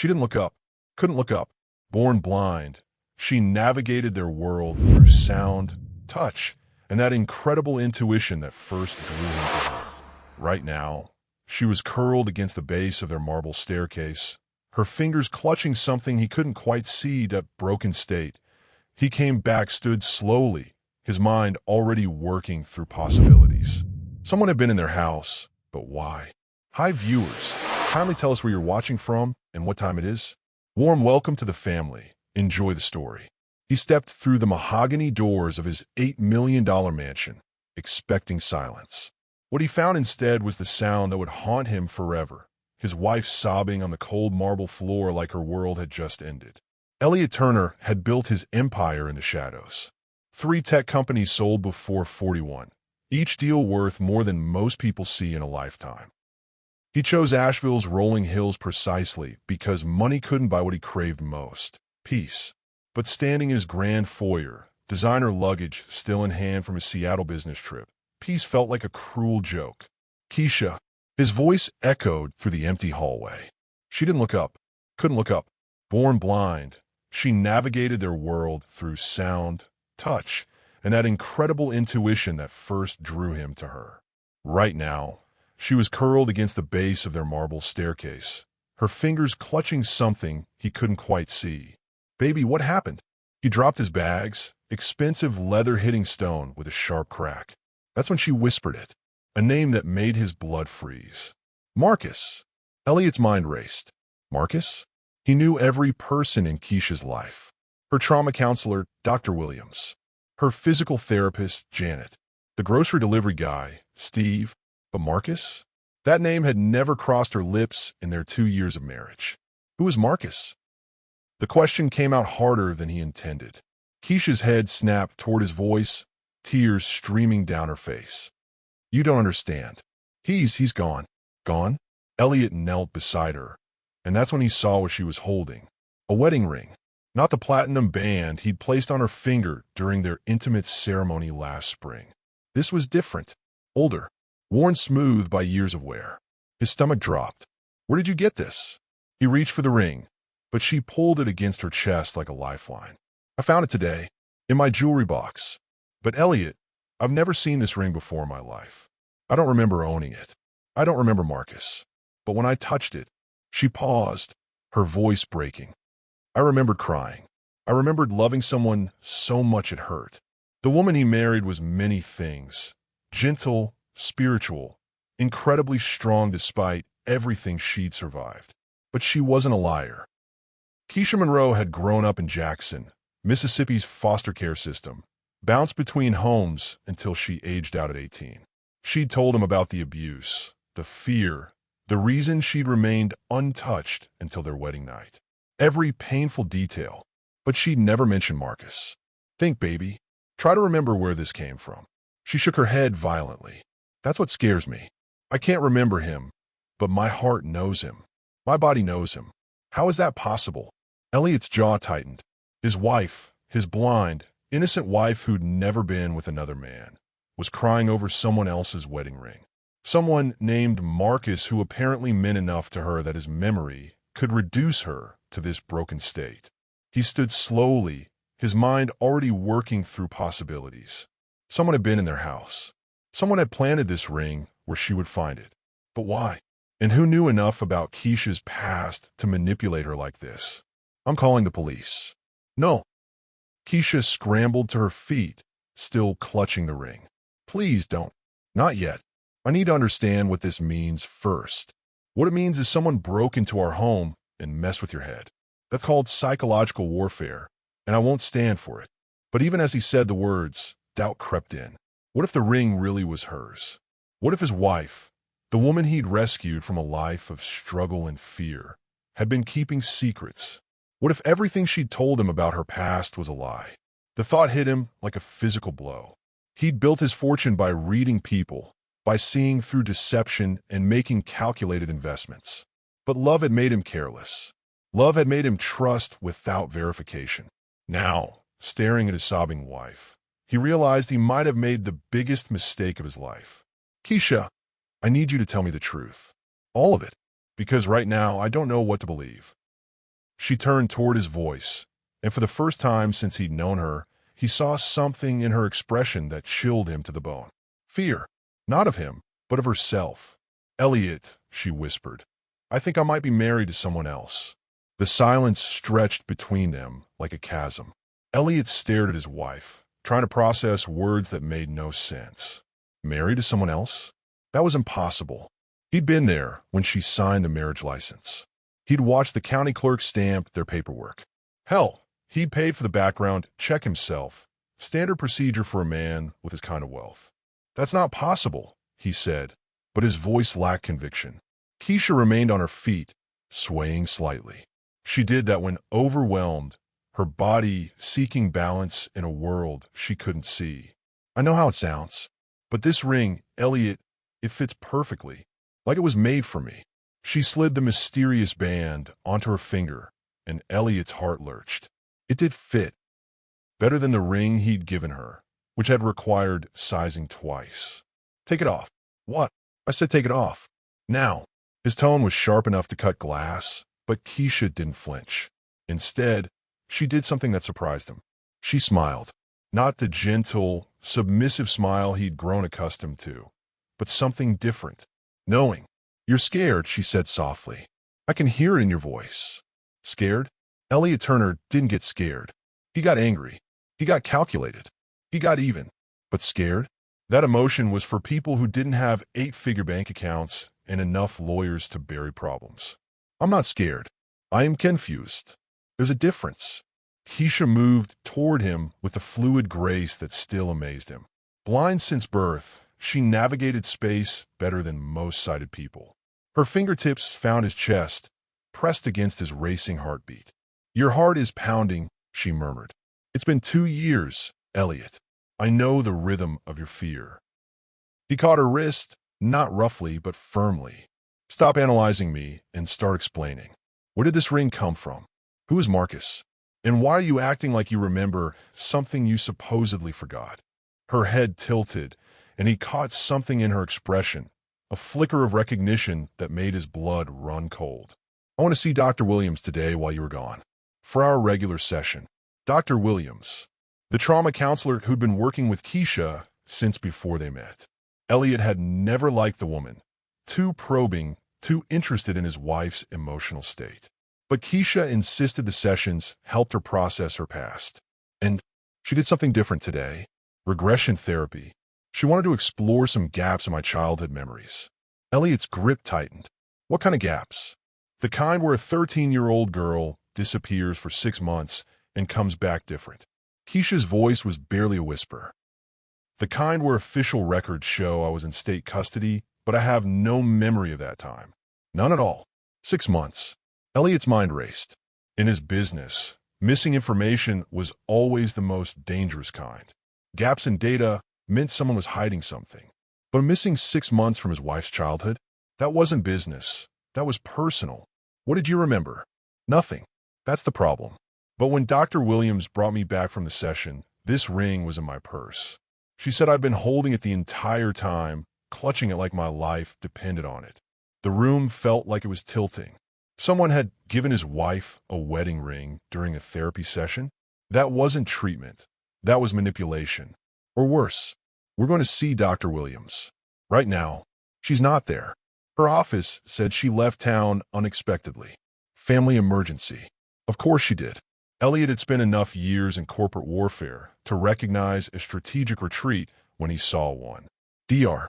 She didn't look up, couldn't look up. Born blind, she navigated their world through sound, touch, and that incredible intuition that first drew him to her. Right now, she was curled against the base of their marble staircase, her fingers clutching something he couldn't quite see. That broken state. He came back, stood slowly, his mind already working through possibilities. Someone had been in their house, but why? Hi viewers, kindly tell us where you're watching from and what time it is. Warm welcome to the family. Enjoy the story. He stepped through the mahogany doors of his $8 million mansion, expecting silence. What he found instead was the sound that would haunt him forever, his wife sobbing on the cold marble floor like her world had just ended. Elliot Turner had built his empire in the shadows. 3 tech companies sold before 41, each deal worth more than most people see in a lifetime. He chose Asheville's rolling hills precisely because money couldn't buy what he craved most, peace. But standing in his grand foyer, designer luggage still in hand from his Seattle business trip, peace felt like a cruel joke. Keisha, his voice echoed through the empty hallway. She didn't look up, couldn't look up. Born blind, she navigated their world through sound, touch, and that incredible intuition that first drew him to her. Right now, she was curled against the base of their marble staircase, her fingers clutching something he couldn't quite see. Baby, what happened? He dropped his bags, expensive leather hitting stone with a sharp crack. That's when she whispered it, a name that made his blood freeze. Marcus. Elliot's mind raced. Marcus? He knew every person in Keisha's life. Her trauma counselor, Dr. Williams. Her physical therapist, Janet. The grocery delivery guy, Steve. But Marcus? That name had never crossed her lips in their 2 years of marriage. Who was Marcus? The question came out harder than he intended. Keisha's head snapped toward his voice, tears streaming down her face. You don't understand. He's gone. Gone? Elliot knelt beside her, and that's when he saw what she was holding. A wedding ring. Not the platinum band he'd placed on her finger during their intimate ceremony last spring. This was different. Older. Worn smooth by years of wear. His stomach dropped. Where did you get this? He reached for the ring, but she pulled it against her chest like a lifeline. I found it today, in my jewelry box. But Elliot, I've never seen this ring before in my life. I don't remember owning it. I don't remember Marcus. But when I touched it, she paused, her voice breaking. I remembered crying. I remembered loving someone so much it hurt. The woman he married was many things. Gentle, spiritual, incredibly strong despite everything she'd survived. But she wasn't a liar. Keisha Monroe had grown up in Jackson, Mississippi's foster care system, bounced between homes until she aged out at 18. She'd told him about the abuse, the fear, the reason she'd remained untouched until their wedding night. Every painful detail, but she'd never mentioned Marcus. Think, baby. Try to remember where this came from. She shook her head violently. That's what scares me. I can't remember him, but my heart knows him. My body knows him. How is that possible? Elliot's jaw tightened. His wife, his blind, innocent wife who'd never been with another man, was crying over someone else's wedding ring. Someone named Marcus who apparently meant enough to her that his memory could reduce her to this broken state. He stood slowly, his mind already working through possibilities. Someone had been in their house. Someone had planted this ring where she would find it. But why? And who knew enough about Keisha's past to manipulate her like this? I'm calling the police. No. Keisha scrambled to her feet, still clutching the ring. Please don't. Not yet. I need to understand what this means first. What it means is someone broke into our home and messed with your head. That's called psychological warfare, and I won't stand for it. But even as he said the words, doubt crept in. What if the ring really was hers? What if his wife, the woman he'd rescued from a life of struggle and fear, had been keeping secrets? What if everything she'd told him about her past was a lie? The thought hit him like a physical blow. He'd built his fortune by reading people, by seeing through deception and making calculated investments. But love had made him careless. Love had made him trust without verification. Now, staring at his sobbing wife, he realized he might have made the biggest mistake of his life. Keisha, I need you to tell me the truth. All of it. Because right now, I don't know what to believe. She turned toward his voice, and for the first time since he'd known her, he saw something in her expression that chilled him to the bone. Fear, not of him, but of herself. "Elliot," she whispered, "I think I might be married to someone else." The silence stretched between them like a chasm. Elliot stared at his wife, trying to process words that made no sense. Married to someone else? That was impossible. He'd been there when she signed the marriage license. He'd watched the county clerk stamp their paperwork. Hell, he'd paid for the background check himself, standard procedure for a man with his kind of wealth. "That's not possible," he said, but his voice lacked conviction. Keisha remained on her feet, swaying slightly. She did that when overwhelmed, her body seeking balance in a world she couldn't see. "I know how it sounds, but this ring, Elliot, it fits perfectly, like it was made for me." She slid the mysterious band onto her finger, and Elliot's heart lurched. It did fit. Better than the ring he'd given her, which had required sizing twice. "Take it off." "What?" "I said take it off. Now." His tone was sharp enough to cut glass, but Keisha didn't flinch. Instead, she did something that surprised him. She smiled. Not the gentle, submissive smile he'd grown accustomed to, but something different. Knowing. "You're scared," she said softly. "I can hear it in your voice." Scared? Elliot Turner didn't get scared. He got angry. He got calculated. He got even. But scared? That emotion was for people who didn't have 8-figure bank accounts and enough lawyers to bury problems. "I'm not scared. I am confused. There's a difference." Keisha moved toward him with a fluid grace that still amazed him. Blind since birth, she navigated space better than most sighted people. Her fingertips found his chest, pressed against his racing heartbeat. "Your heart is pounding," she murmured. "It's been 2 years, Elliot. I know the rhythm of your fear." He caught her wrist, not roughly but firmly. "Stop analyzing me and start explaining. Where did this ring come from? Who is Marcus? And why are you acting like you remember something you supposedly forgot?" Her head tilted, and he caught something in her expression, a flicker of recognition that made his blood run cold. "I want to see Dr. Williams today while you were gone. For our regular session." Dr. Williams, the trauma counselor who'd been working with Keisha since before they met. Elliot had never liked the woman. Too probing, too interested in his wife's emotional state. But Keisha insisted the sessions helped her process her past. And she did something different today. Regression therapy. She wanted to explore some gaps in my childhood memories. Elliot's grip tightened. "What kind of gaps?" "The kind where a 13-year-old girl disappears for 6 months and comes back different." Keisha's voice was barely a whisper. "The kind where official records show I was in state custody, but I have no memory of that time. None at all. 6 months. Elliot's mind raced. In his business, missing information was always the most dangerous kind. Gaps in data meant someone was hiding something. But missing 6 months from his wife's childhood? That wasn't business. That was personal. What did you remember? Nothing. That's the problem. But when Dr. Williams brought me back from the session, this ring was in my purse. She said I'd been holding it the entire time, clutching it like my life depended on it. The room felt like it was tilting. Someone had given his wife a wedding ring during a therapy session. That wasn't treatment. That was manipulation. Or worse, we're going to see Dr. Williams. Right now, she's not there. Her office said she left town unexpectedly. Family emergency. Of course she did. Elliot had spent enough years in corporate warfare to recognize a strategic retreat when he saw one. Dr.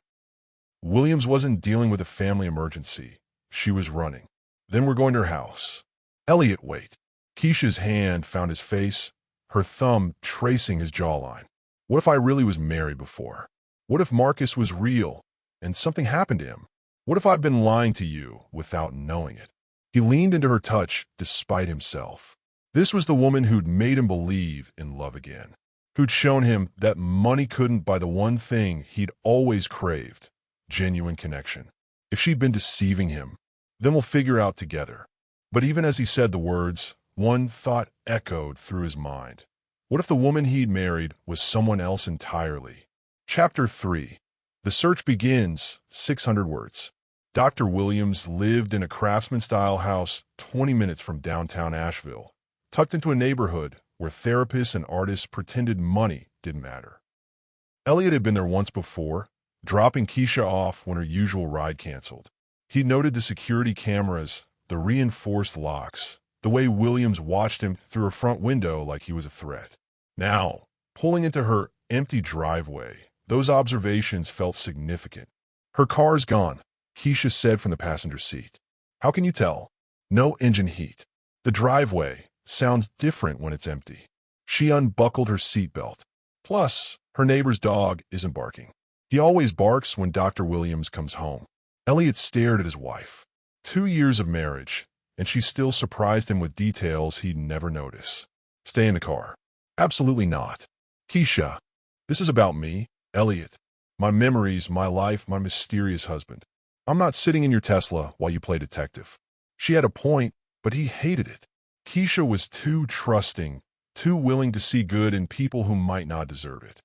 Williams wasn't dealing with a family emergency. She was running. Then we're going to her house. Elliot, wait. Keisha's hand found his face, her thumb tracing his jawline. What if I really was married before? What if Marcus was real and something happened to him? What if I'd been lying to you without knowing it? He leaned into her touch despite himself. This was the woman who'd made him believe in love again, who'd shown him that money couldn't buy the one thing he'd always craved, genuine connection. If she'd been deceiving him, then we'll figure out together. But even as he said the words, one thought echoed through his mind. What if the woman he'd married was someone else entirely? Chapter 3. The search begins, 600 words. Dr. Williams lived in a craftsman-style house 20 minutes from downtown Asheville, tucked into a neighborhood where therapists and artists pretended money didn't matter. Elliot had been there once before, dropping Keisha off when her usual ride canceled. He noted the security cameras, the reinforced locks, the way Williams watched him through her front window like he was a threat. Now, pulling into her empty driveway, those observations felt significant. "Her car's gone," Keisha said from the passenger seat. "How can you tell?" "No engine heat. The driveway sounds different when it's empty." She unbuckled her seatbelt. "Plus, her neighbor's dog isn't barking. He always barks when Dr. Williams comes home." Elliot stared at his wife. 2 years of marriage, and she still surprised him with details he'd never notice. "Stay in the car." "Absolutely not." "Keisha, this is about me, Elliot. My memories, my life, my mysterious husband. I'm not sitting in your Tesla while you play detective." She had a point, but he hated it. Keisha was too trusting, too willing to see good in people who might not deserve it.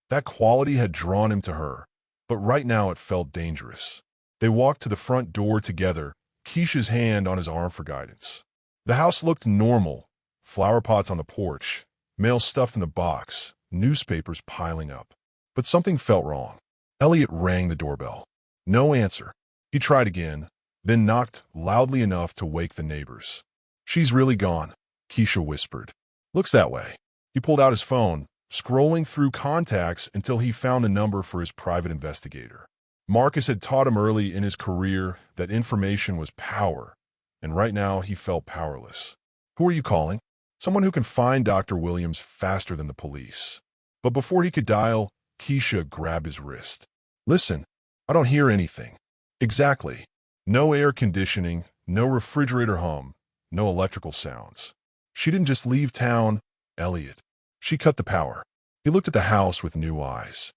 That quality had drawn him to her, but right now it felt dangerous. They walked to the front door together, Keisha's hand on his arm for guidance. The house looked normal, flower pots on the porch, mail stuffed in the box, newspapers piling up. But something felt wrong. Elliot rang the doorbell. No answer. He tried again, then knocked loudly enough to wake the neighbors. "She's really gone," Keisha whispered. "Looks that way." He pulled out his phone, scrolling through contacts until he found the number for his private investigator. Marcus had taught him early in his career that information was power, and right now he felt powerless. "Who are you calling?" "Someone who can find Dr. Williams faster than the police." But before he could dial, Keisha grabbed his wrist. "Listen, I don't hear anything." "Exactly. No air conditioning, no refrigerator hum, no electrical sounds." She didn't just leave town, Elliot. She cut the power. He looked at the house with new eyes.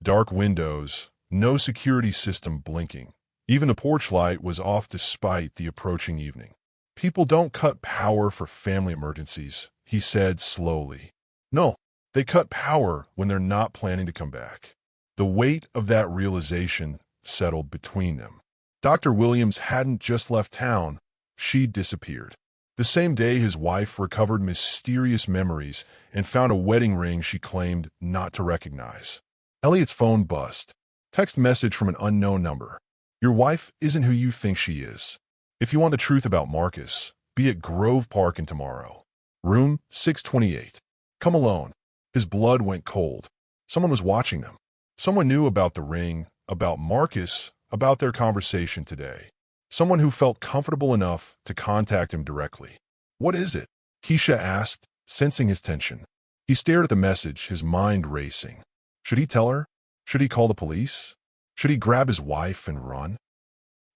Dark windows, no security system blinking. Even the porch light was off despite the approaching evening. "People don't cut power for family emergencies," he said slowly. "No, they cut power when they're not planning to come back." The weight of that realization settled between them. Dr. Williams hadn't just left town, she'd disappeared. The same day his wife recovered mysterious memories and found a wedding ring she claimed not to recognize. Elliot's phone buzzed. Text message from an unknown number. "Your wife isn't who you think she is. If you want the truth about Marcus, be at Grove Park in tomorrow. Room 628. Come alone." His blood went cold. Someone was watching them. Someone knew about the ring, about Marcus, about their conversation today. Someone who felt comfortable enough to contact him directly. "What is it?" Keisha asked, sensing his tension. He stared at the message, his mind racing. Should he tell her? Should he call the police? Should he grab his wife and run?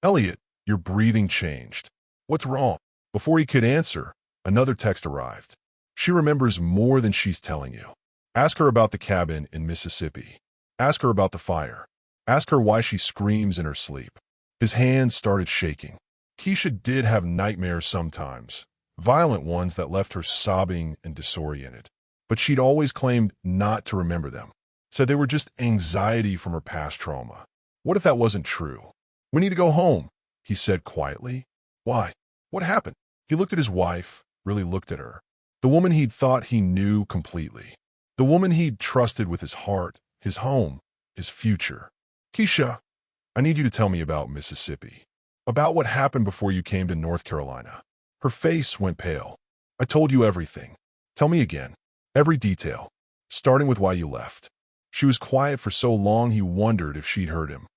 "Elliot, your breathing changed. What's wrong?" Before he could answer, another text arrived. "She remembers more than she's telling you. Ask her about the cabin in Mississippi. Ask her about the fire. Ask her why she screams in her sleep." His hands started shaking. Keisha did have nightmares sometimes, violent ones that left her sobbing and disoriented. But she'd always claimed not to remember them, said they were just anxiety from her past trauma. What if that wasn't true? "We need to go home," he said quietly. "Why? What happened?" He looked at his wife, really looked at her. The woman he'd thought he knew completely. The woman he'd trusted with his heart, his home, his future. "Keisha, I need you to tell me about Mississippi. About what happened before you came to North Carolina." Her face went pale. "I told you everything. Tell me again. Every detail. Starting with why you left." She was quiet for so long he wondered if she'd heard him.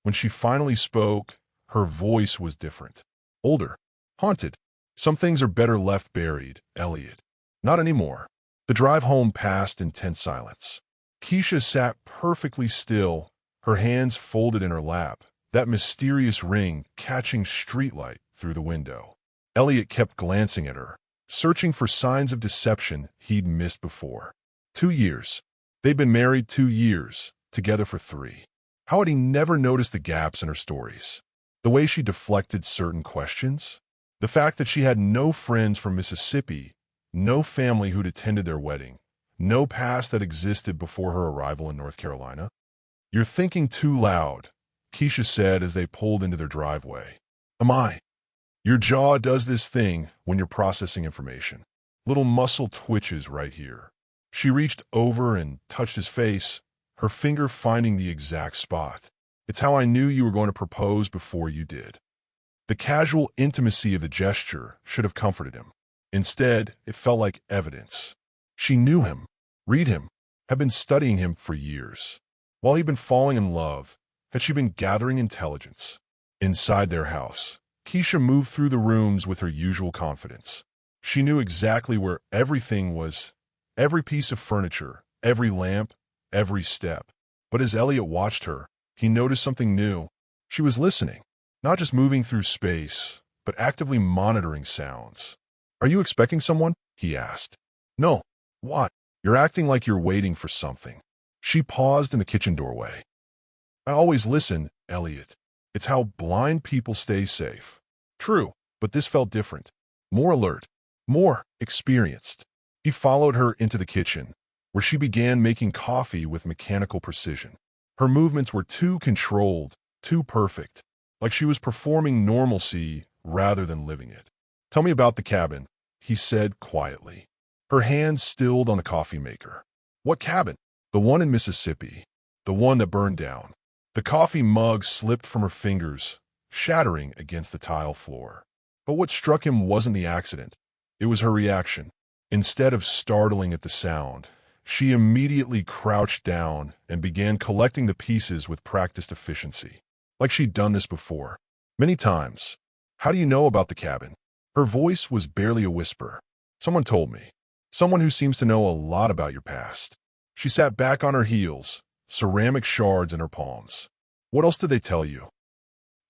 When she finally spoke, her voice was different. Older. Haunted. "Some things are better left buried, Elliot." "Not anymore." The drive home passed in tense silence. Keisha sat perfectly still, her hands folded in her lap, that mysterious ring catching streetlight through the window. Elliot kept glancing at her, searching for signs of deception he'd missed before. 2 years. They'd been married 2 years, together for 3. How had he never noticed the gaps in her stories? The way she deflected certain questions? The fact that she had no friends from Mississippi, no family who'd attended their wedding, no past that existed before her arrival in North Carolina? "You're thinking too loud," Keisha said as they pulled into their driveway. Am I? Your jaw does this thing when you're processing information. Little muscle twitches right here. She reached over and touched his face, her finger finding the exact spot. It's how I knew you were going to propose before you did. The casual intimacy of the gesture should have comforted him. Instead, it felt like evidence. She knew him, read him, had been studying him for years. While he'd been falling in love, had she been gathering intelligence? Inside their house, Keisha moved through the rooms with her usual confidence. She knew exactly where everything was, every piece of furniture, every lamp, every step. But as Elliot watched her, he noticed something new. She was listening, not just moving through space, but actively monitoring sounds. Are you expecting someone? He asked. No. What? You're acting like you're waiting for something. She paused in the kitchen doorway. I always listen, Elliot. It's how blind people stay safe. True, but this felt different. More alert, more experienced. He followed her into the kitchen, where she began making coffee with mechanical precision. Her movements were too controlled, too perfect, like she was performing normalcy rather than living it. Tell me about the cabin, he said quietly. Her hands stilled on the coffee maker. What cabin? The one in Mississippi. The one that burned down. The coffee mug slipped from her fingers, shattering against the tile floor. But what struck him wasn't the accident. It was her reaction. Instead of startling at the sound, she immediately crouched down and began collecting the pieces with practiced efficiency. Like she'd done this before. Many times. How do you know about the cabin? Her voice was barely a whisper. Someone told me. Someone who seems to know a lot about your past. She sat back on her heels, ceramic shards in her palms. What else did they tell you?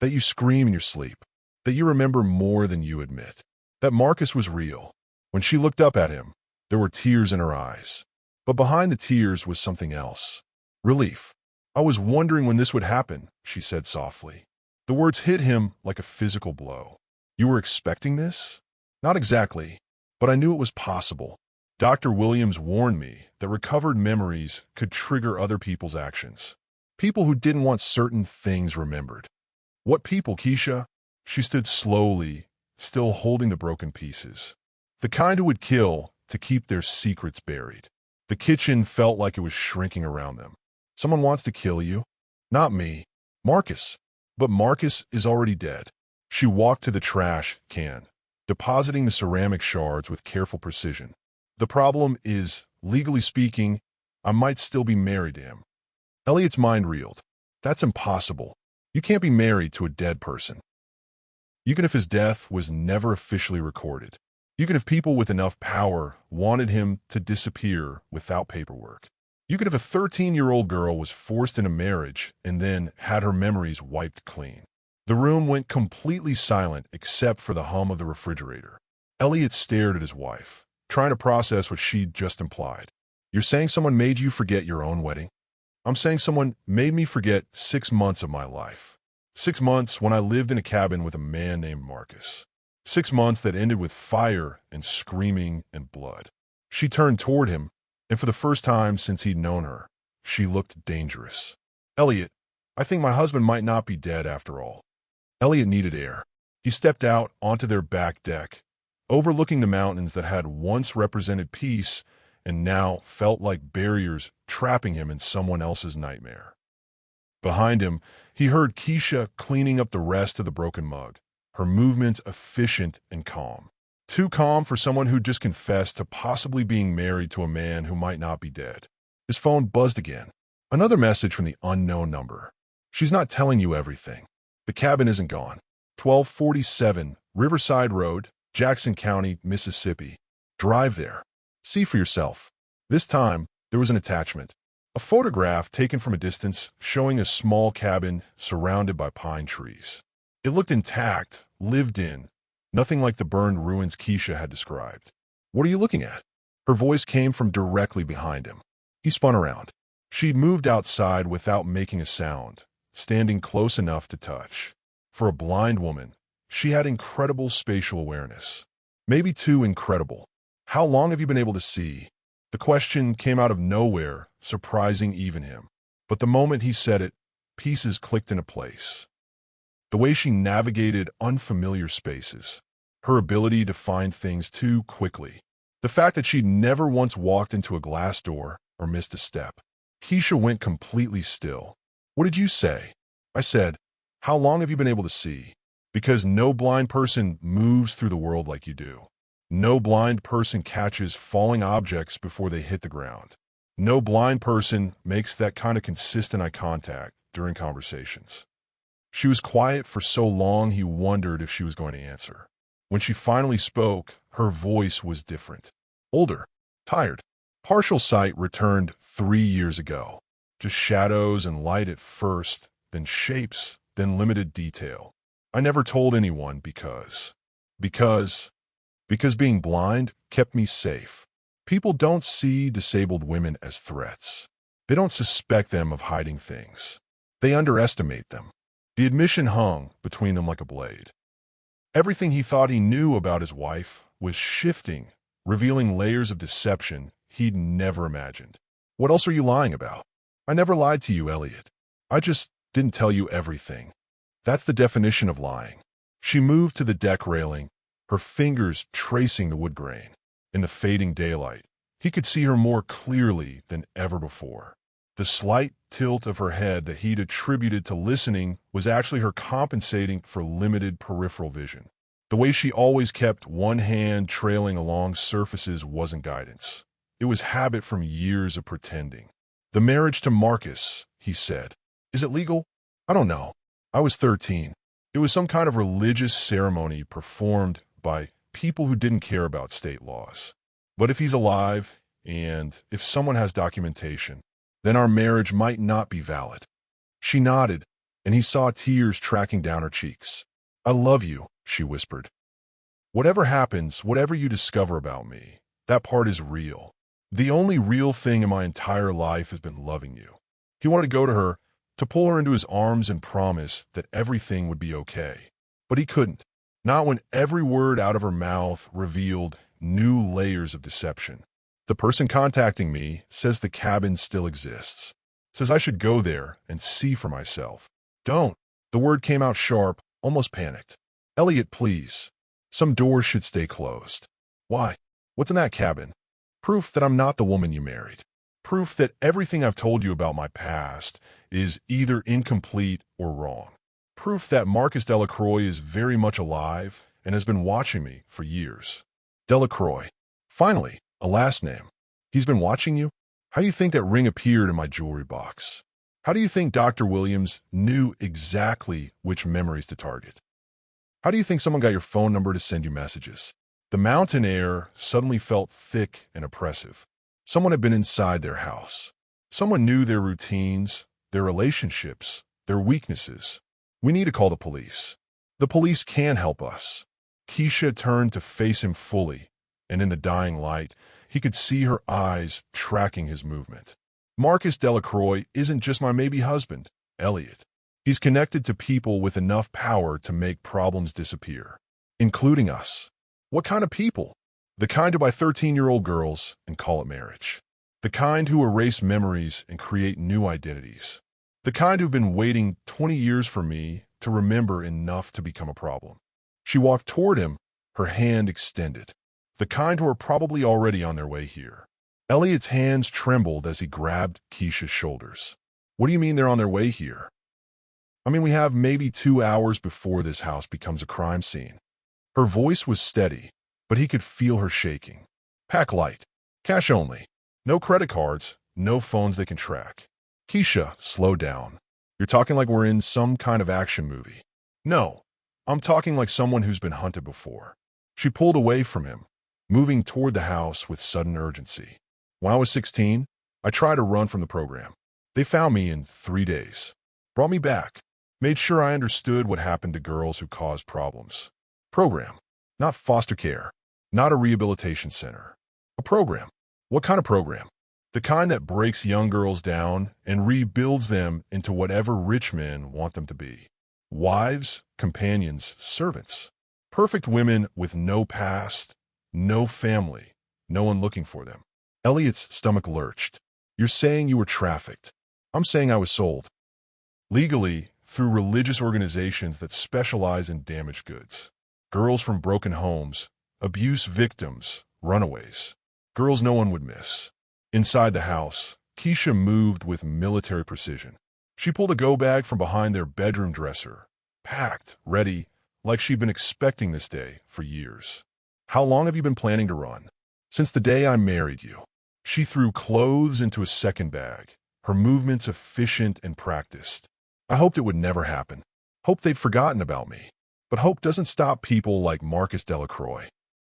That you scream in your sleep. That you remember more than you admit. That Marcus was real. When she looked up at him, there were tears in her eyes. But behind the tears was something else. Relief. I was wondering when this would happen, she said softly. The words hit him like a physical blow. You were expecting this? Not exactly, but I knew it was possible. Dr. Williams warned me that recovered memories could trigger other people's actions. People who didn't want certain things remembered. What people, Keisha? She stood slowly, still holding the broken pieces. The kind who would kill to keep their secrets buried. The kitchen felt like it was shrinking around them. Someone wants to kill you? Not me. Marcus. But Marcus is already dead. She walked to the trash can, depositing the ceramic shards with careful precision. The problem is, legally speaking, I might still be married to him. Elliot's mind reeled. That's impossible. You can't be married to a dead person. Even if his death was never officially recorded. Even if people with enough power wanted him to disappear without paperwork. Even if a 13-year-old girl was forced into marriage and then had her memories wiped clean. The room went completely silent except for the hum of the refrigerator. Elliot stared at his wife, trying to process what she'd just implied. You're saying someone made you forget your own wedding? I'm saying someone made me forget 6 months of my life. 6 months when I lived in a cabin with a man named Marcus. 6 months that ended with fire and screaming and blood. She turned toward him, and for the first time since he'd known her, she looked dangerous. Elliot, I think my husband might not be dead after all. Elliot needed air. He stepped out onto their back deck, overlooking the mountains that had once represented peace and now felt like barriers trapping him in someone else's nightmare. Behind him, he heard Keisha cleaning up the rest of the broken mug, her movements efficient and calm. Too calm for someone who just confessed to possibly being married to a man who might not be dead. His phone buzzed again. Another message from the unknown number. She's not telling you everything. The cabin isn't gone. 1247 Riverside Road, Jackson County, Mississippi. Drive there. See for yourself. This time, there was an attachment. A photograph taken from a distance showing a small cabin surrounded by pine trees. It looked intact, lived in, nothing like the burned ruins Keisha had described. What are you looking at? Her voice came from directly behind him. He spun around. She'd moved outside without making a sound, standing close enough to touch. For a blind woman, she had incredible spatial awareness. Maybe too incredible. How long have you been able to see? The question came out of nowhere, surprising even him. But the moment he said it, pieces clicked into place. The way she navigated unfamiliar spaces, her ability to find things too quickly, the fact that she'd never once walked into a glass door or missed a step. Keisha went completely still. "What did you say?" I said, "How long have you been able to see?" Because no blind person moves through the world like you do. No blind person catches falling objects before they hit the ground. No blind person makes that kind of consistent eye contact during conversations. She was quiet for so long he wondered if she was going to answer. When she finally spoke, her voice was different. Older, tired. Partial sight returned 3 years ago. Just shadows and light at first, then shapes, then limited detail. I never told anyone because being blind kept me safe. People don't see disabled women as threats. They don't suspect them of hiding things. They underestimate them. The admission hung between them like a blade. Everything he thought he knew about his wife was shifting, revealing layers of deception he'd never imagined. "What else are you lying about?" "I never lied to you, Elliot. I just didn't tell you everything." That's the definition of lying. She moved to the deck railing, her fingers tracing the wood grain. In the fading daylight, he could see her more clearly than ever before. The slight tilt of her head that he'd attributed to listening was actually her compensating for limited peripheral vision. The way she always kept one hand trailing along surfaces wasn't guidance. It was habit from years of pretending. "The marriage to Marcus," he said. "Is it legal?" "I don't know. I was 13. It was some kind of religious ceremony performed by people who didn't care about state laws. But if he's alive, and if someone has documentation, then our marriage might not be valid." She nodded, and he saw tears tracking down her cheeks. "I love you," she whispered. "Whatever happens, whatever you discover about me, that part is real. The only real thing in my entire life has been loving you." He wanted to go to her, to pull her into his arms and promise that everything would be okay. But he couldn't. Not when every word out of her mouth revealed new layers of deception. "The person contacting me says the cabin still exists. Says I should go there and see for myself." "Don't." The word came out sharp, almost panicked. "Elliot, please. Some doors should stay closed." "Why? What's in that cabin?" "Proof that I'm not the woman you married. Proof that everything I've told you about my past is either incomplete or wrong. Proof that Marcus Delacroix is very much alive and has been watching me for years." Delacroix. Finally, a last name. "He's been watching you? How do you think that ring appeared in my jewelry box? How do you think Dr. Williams knew exactly which memories to target? How do you think someone got your phone number to send you messages?" The mountain air suddenly felt thick and oppressive. Someone had been inside their house. Someone knew their routines, their relationships, their weaknesses. "We need to call the police. The police can help us." Keisha turned to face him fully, and in the dying light, he could see her eyes tracking his movement. "Marcus Delacroix isn't just my maybe husband, Elliot. He's connected to people with enough power to make problems disappear, including us." "What kind of people?" "The kind who buy 13-year-old girls and call it marriage. The kind who erase memories and create new identities. The kind who've been waiting 20 years for me to remember enough to become a problem." She walked toward him, her hand extended. "The kind who are probably already on their way here." Elliot's hands trembled as he grabbed Keisha's shoulders. "What do you mean they're on their way here?" "I mean, we have maybe 2 hours before this house becomes a crime scene." Her voice was steady, but he could feel her shaking. "Pack light. Cash only. No credit cards, no phones they can track." "Keisha, slow down. You're talking like we're in some kind of action movie." "No, I'm talking like someone who's been hunted before." She pulled away from him, moving toward the house with sudden urgency. "When I was 16, I tried to run from the program. They found me in 3 days. Brought me back. Made sure I understood what happened to girls who caused problems. Program. Not foster care. Not a rehabilitation center. A program. What kind of program? The kind that breaks young girls down and rebuilds them into whatever rich men want them to be. Wives, companions, servants. Perfect women with no past, no family, no one looking for them." Elliot's stomach lurched. "You're saying you were trafficked. I'm saying I was sold." Legally, through religious organizations that specialize in damaged goods. Girls from broken homes, abuse victims, runaways. Girls no one would miss. Inside the house, Keisha moved with military precision. She pulled a go-bag from behind their bedroom dresser, packed, ready, like she'd been expecting this day for years. How long have you been planning to run? Since the day I married you. She threw clothes into a second bag, her movements efficient and practiced. I hoped it would never happen. Hoped they'd forgotten about me. But hope doesn't stop people like Marcus Delacroix.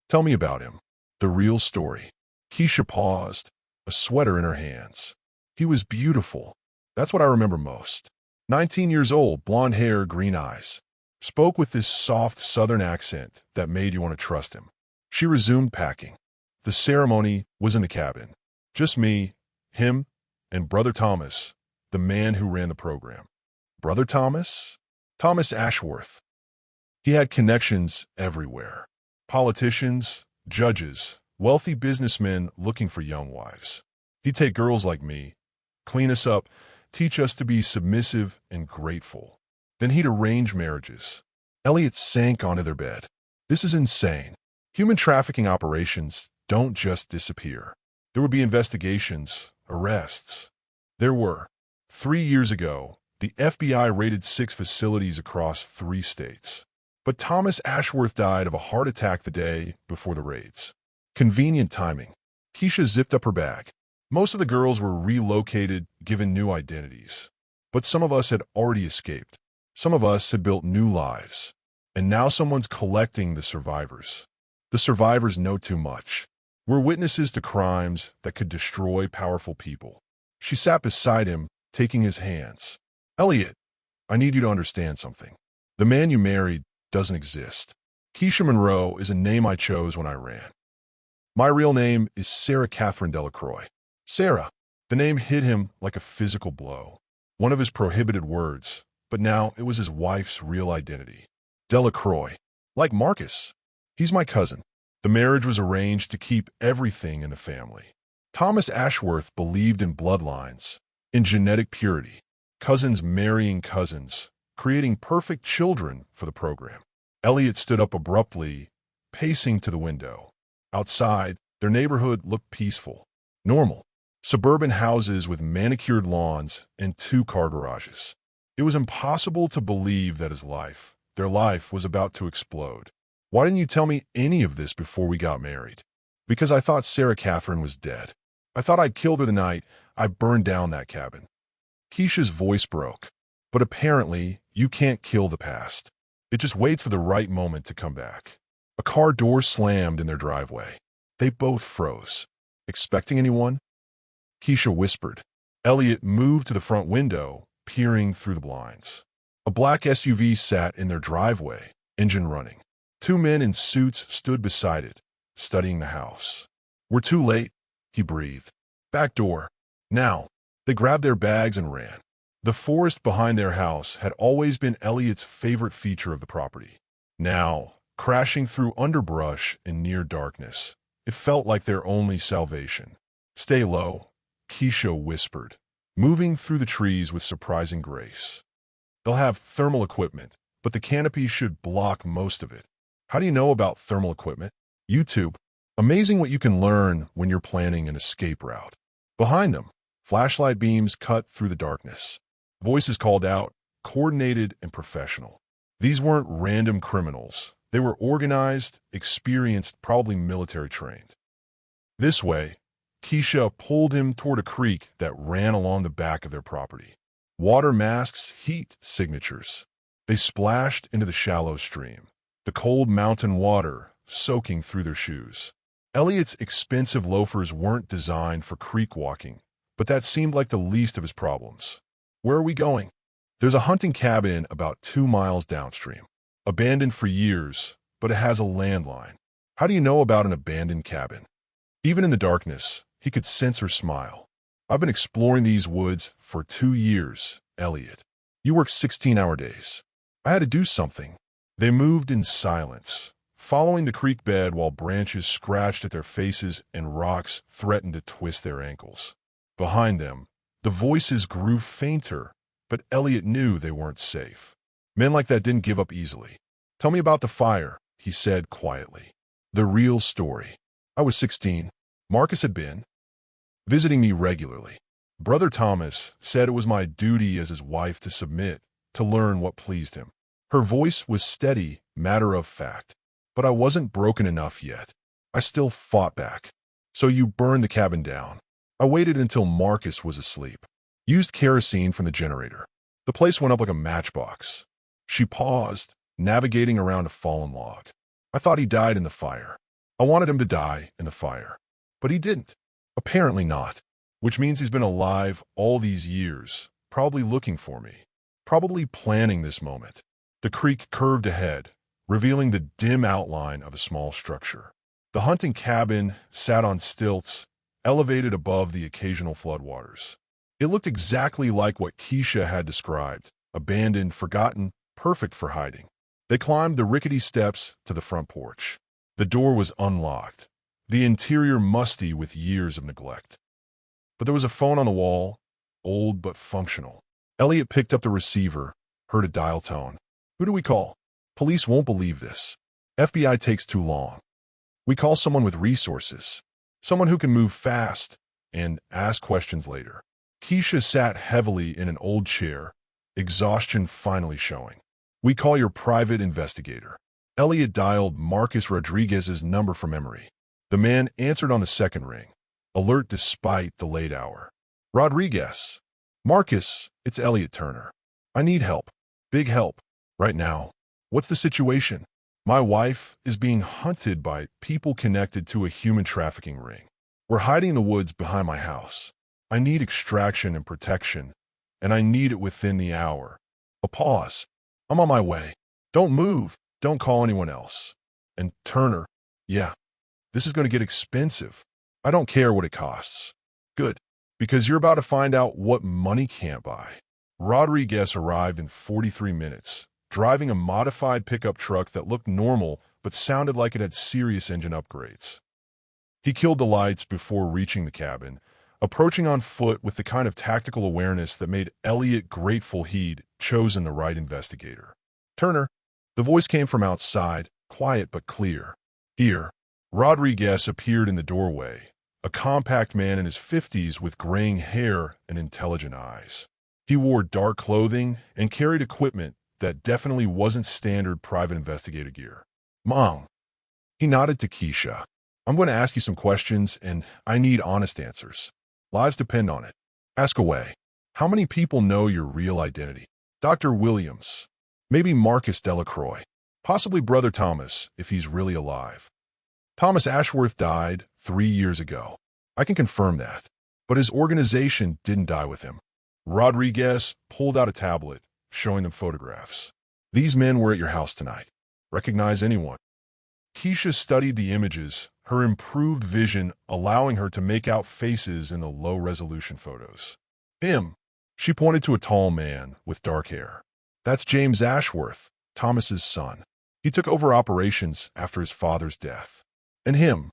Tell me about him. The real story. Keisha paused, a sweater in her hands. He was beautiful. That's what I remember most. 19 years old, blonde hair, green eyes. Spoke with this soft southern accent that made you want to trust him. She resumed packing. The ceremony was in the cabin. Just me, him, and Brother Thomas, the man who ran the program. Brother Thomas? Thomas Ashworth. He had connections everywhere. Politicians, judges, wealthy businessmen looking for young wives. He'd take girls like me, clean us up, teach us to be submissive and grateful. Then he'd arrange marriages. Elliot sank onto their bed. This is insane. Human trafficking operations don't just disappear. There would be investigations, arrests. There were. 3 years ago, the FBI raided 6 facilities across 3 states. But Thomas Ashworth died of a heart attack the day before the raids. Convenient timing. Keisha zipped up her bag. Most of the girls were relocated, given new identities. But some of us had already escaped. Some of us had built new lives. And now someone's collecting the survivors. The survivors know too much. We're witnesses to crimes that could destroy powerful people. She sat beside him, taking his hands. Elliot, I need you to understand something. The man you married doesn't exist. Keisha Monroe is a name I chose when I ran. My real name is Sarah Catherine Delacroix. Sarah. The name hit him like a physical blow. One of his prohibited words, but now it was his wife's real identity. Delacroix. Like Marcus. He's my cousin. The marriage was arranged to keep everything in the family. Thomas Ashworth believed in bloodlines, in genetic purity. Cousins marrying cousins, creating perfect children for the program. Elliot stood up abruptly, pacing to the window. Outside, their neighborhood looked peaceful, normal. Suburban houses with manicured lawns and 2-car garages. It was impossible to believe that his life, their life, was about to explode. Why didn't you tell me any of this before we got married? Because I thought Sarah Catherine was dead. I thought I'd killed her the night I burned down that cabin. Keisha's voice broke. But apparently, you can't kill the past. It just waits for the right moment to come back. A car door slammed in their driveway. They both froze. Expecting anyone? Keisha whispered. Elliot moved to the front window, peering through the blinds. A black SUV sat in their driveway, engine running. 2 men in suits stood beside it, studying the house. We're too late, he breathed. Back door. Now. They grabbed their bags and ran. The forest behind their house had always been Elliot's favorite feature of the property. Now, crashing through underbrush in near darkness, it felt like their only salvation. Stay low, Keisha whispered, moving through the trees with surprising grace. They'll have thermal equipment, but the canopy should block most of it. How do you know about thermal equipment? YouTube. Amazing what you can learn when you're planning an escape route. Behind them, flashlight beams cut through the darkness. Voices called out, coordinated and professional. These weren't random criminals. They were organized, experienced, probably military trained. This way, Keisha pulled him toward a creek that ran along the back of their property. Water masks, heat signatures. They splashed into the shallow stream, the cold mountain water soaking through their shoes. Elliot's expensive loafers weren't designed for creek walking, but that seemed like the least of his problems. Where are we going? There's a hunting cabin about 2 miles downstream. Abandoned for years, but it has a landline. How do you know about an abandoned cabin? Even in the darkness, he could sense her smile. I've been exploring these woods for 2 years, Elliot. You work 16-hour days. I had to do something. They moved in silence, following the creek bed while branches scratched at their faces and rocks threatened to twist their ankles. Behind them, the voices grew fainter, but Elliot knew they weren't safe. Men like that didn't give up easily. "Tell me about the fire," he said quietly. The real story. "I was 16. Marcus had been visiting me regularly. Brother Thomas said it was my duty as his wife to submit, to learn what pleased him." Her voice was steady, matter of fact. "But I wasn't broken enough yet. I still fought back. So you burned the cabin down." "I waited until Marcus was asleep. Used kerosene from the generator. The place went up like a matchbox." She paused, navigating around a fallen log. "I thought he died in the fire. I wanted him to die in the fire. But he didn't. Apparently not. Which means he's been alive all these years, probably looking for me. Probably planning this moment." The creek curved ahead, revealing the dim outline of a small structure. The hunting cabin sat on stilts, elevated above the occasional floodwaters. It looked exactly like what Keisha had described, abandoned, forgotten, perfect for hiding. They climbed the rickety steps to the front porch. The door was unlocked, the interior musty with years of neglect. But there was a phone on the wall, old but functional. Elliot picked up the receiver, heard a dial tone. "Who do we call?" "Police won't believe this. FBI takes too long. We call someone with resources. Someone who can move fast and ask questions later." Keisha sat heavily in an old chair, exhaustion finally showing. "We call your private investigator." Elliot dialed Marcus Rodriguez's number from memory. The man answered on the second ring, alert despite the late hour. "Rodriguez. Marcus, it's Elliot Turner. I need help. Big help. Right now." "What's the situation?" "My wife is being hunted by people connected to a human trafficking ring. We're hiding in the woods behind my house. I need extraction and protection, and I need it within the hour." A pause. "I'm on my way. Don't move. Don't call anyone else." "And Turner, yeah, this is going to get expensive. I don't care what it costs." "Good, because you're about to find out what money can't buy." Rodriguez arrived in 43 minutes, driving a modified pickup truck that looked normal but sounded like it had serious engine upgrades. He killed the lights before reaching the cabin, approaching on foot with the kind of tactical awareness that made Elliot grateful he'd chosen the right investigator. "Turner." The voice came from outside, quiet but clear. "Here." Rodriguez appeared in the doorway, a compact man in his 50s with graying hair and intelligent eyes. He wore dark clothing and carried equipment that definitely wasn't standard private investigator gear. "Mom." He nodded to Keisha. "I'm going to ask you some questions, and I need honest answers. Lives depend on it. Ask away. How many people know your real identity?" "Dr. Williams. Maybe Marcus Delacroix. Possibly Brother Thomas, if he's really alive." "Thomas Ashworth died 3 years ago. I can confirm that. But his organization didn't die with him." Rodriguez pulled out a tablet, showing them photographs. "These men were at your house tonight. Recognize anyone?" Keisha studied the images, her improved vision allowing her to make out faces in the low-resolution photos. "Him." She pointed to a tall man with dark hair. "That's James Ashworth, Thomas's son. He took over operations after his father's death." "And him."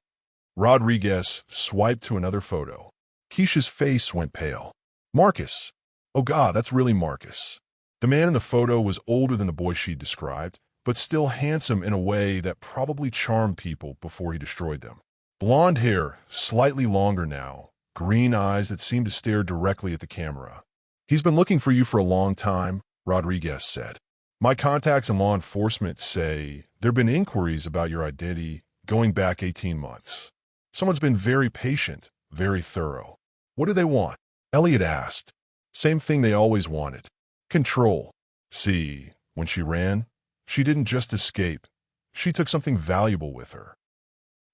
Rodriguez swiped to another photo. Keisha's face went pale. "Marcus. Oh God, that's really Marcus." The man in the photo was older than the boy she'd described, but still handsome in a way that probably charmed people before he destroyed them. Blonde hair, slightly longer now, green eyes that seemed to stare directly at the camera. "He's been looking for you for a long time," Rodriguez said. "My contacts in law enforcement say there have been inquiries about your identity going back 18 months. Someone's been very patient, very thorough." "What do they want?" Elliot asked. "Same thing they always wanted. Control. See, when she ran, she didn't just escape. She took something valuable with her."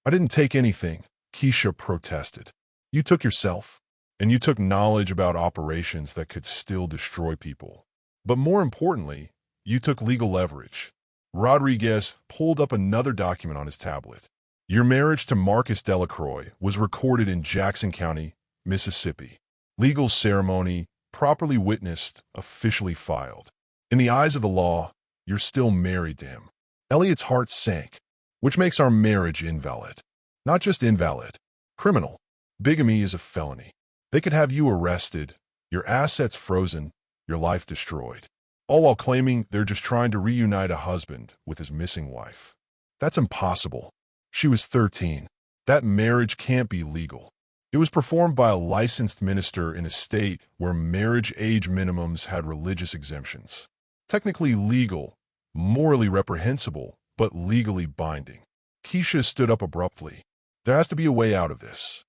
"I didn't take anything," Keisha protested. "You took yourself, and you took knowledge about operations that could still destroy people. But more importantly, you took legal leverage." Rodriguez pulled up another document on his tablet. "Your marriage to Marcus Delacroix was recorded in Jackson County, Mississippi. Legal ceremony, properly witnessed, officially filed. In the eyes of the law, you're still married to him." Elliot's heart sank. "Which makes our marriage invalid." "Not just invalid. Criminal. Bigamy is a felony. They could have you arrested, your assets frozen, your life destroyed. All while claiming they're just trying to reunite a husband with his missing wife. That's impossible. She was 13. That marriage can't be legal. It was performed by a licensed minister in a state where marriage age minimums had religious exemptions. Technically legal, morally reprehensible, but legally binding. Keisha stood up abruptly. There has to be a way out of this.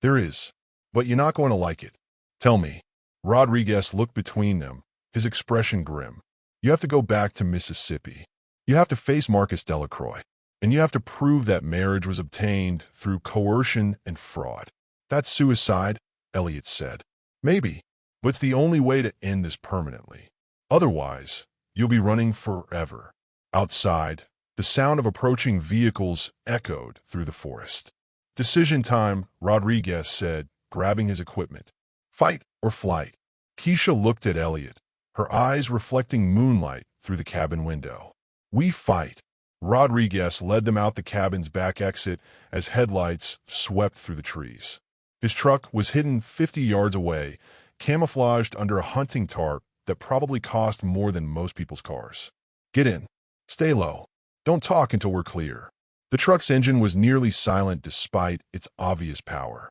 There is, but you're not going to like it. Tell me. Rodriguez looked between them, his expression grim. You have to go back to Mississippi. You have to face Marcus Delacroix. And you have to prove that marriage was obtained through coercion and fraud. That's suicide, Elliot said. Maybe, but it's the only way to end this permanently. Otherwise, you'll be running forever. Outside, the sound of approaching vehicles echoed through the forest. Decision time, Rodriguez said, grabbing his equipment. Fight or flight? Keisha looked at Elliot, her eyes reflecting moonlight through the cabin window. We fight. Rodriguez led them out the cabin's back exit as headlights swept through the trees. His truck was hidden 50 yards away, camouflaged under a hunting tarp that probably cost more than most people's cars. Get in. Stay low. Don't talk until we're clear. The truck's engine was nearly silent despite its obvious power.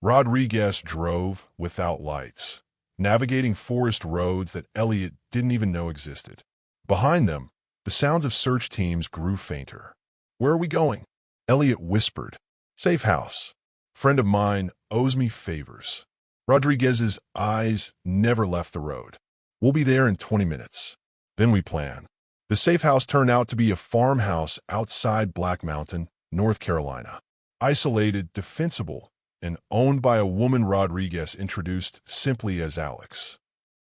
Rodriguez drove without lights, navigating forest roads that Elliot didn't even know existed. Behind them, the sounds of search teams grew fainter. Where are we going? Elliot whispered. Safe house. Friend of mine owes me favors. Rodriguez's eyes never left the road. We'll be there in 20 minutes. Then we plan. The safe house turned out to be a farmhouse outside Black Mountain, North Carolina. Isolated, defensible, and owned by a woman Rodriguez introduced simply as Alex.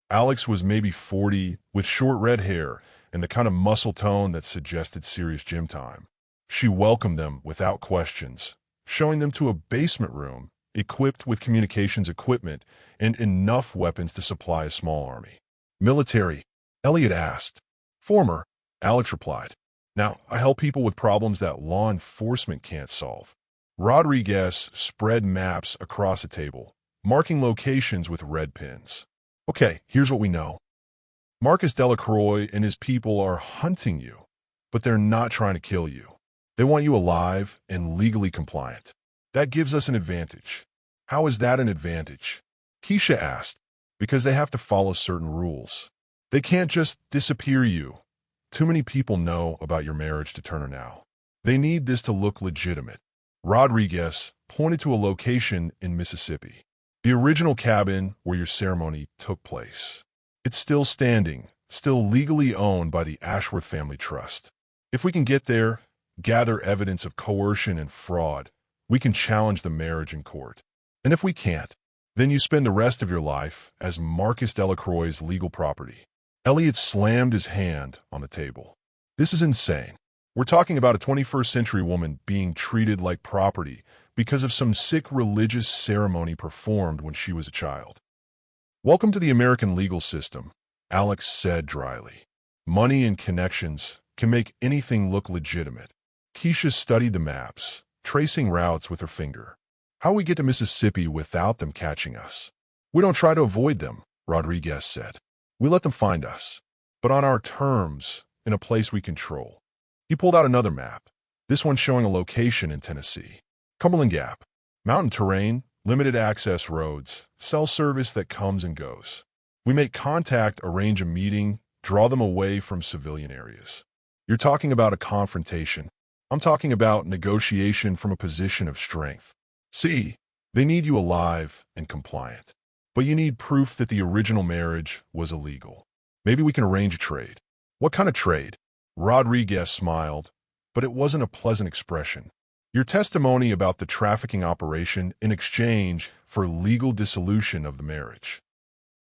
Alex was maybe 40, with short red hair and the kind of muscle tone that suggested serious gym time. She welcomed them without questions, showing them to a basement room equipped with communications equipment and enough weapons to supply a small army. Military? Elliot asked. Former, Alex replied. Now, I help people with problems that law enforcement can't solve. Rodriguez spread maps across a table, marking locations with red pins. Okay, here's what we know. Marcus Delacroix and his people are hunting you, but they're not trying to kill you. They want you alive and legally compliant. That gives us an advantage. How is that an advantage? Keisha asked. Because they have to follow certain rules. They can't just disappear you. Too many people know about your marriage to Turner now. They need this to look legitimate. Rodriguez pointed to a location in Mississippi. The original cabin where your ceremony took place. It's still standing, still legally owned by the Ashworth Family Trust. If we can get there, gather evidence of coercion and fraud, we can challenge the marriage in court. And if we can't, then you spend the rest of your life as Marcus Delacroix's legal property. Elliot slammed his hand on the table. This is insane. We're talking about a 21st century woman being treated like property because of some sick religious ceremony performed when she was a child. Welcome to the American legal system, Alex said dryly. Money and connections can make anything look legitimate. Keisha studied the maps, tracing routes with her finger. How we get to Mississippi without them catching us? We don't try to avoid them, Rodriguez said. We let them find us, but on our terms, in a place we control. He pulled out another map, this one showing a location in Tennessee. Cumberland Gap, mountain terrain, limited access roads, cell service that comes and goes. We make contact, arrange a meeting, draw them away from civilian areas. You're talking about a confrontation. I'm talking about negotiation from a position of strength. See, they need you alive and compliant. But you need proof that the original marriage was illegal. Maybe we can arrange a trade. What kind of trade? Rodriguez smiled, but it wasn't a pleasant expression. Your testimony about the trafficking operation in exchange for legal dissolution of the marriage.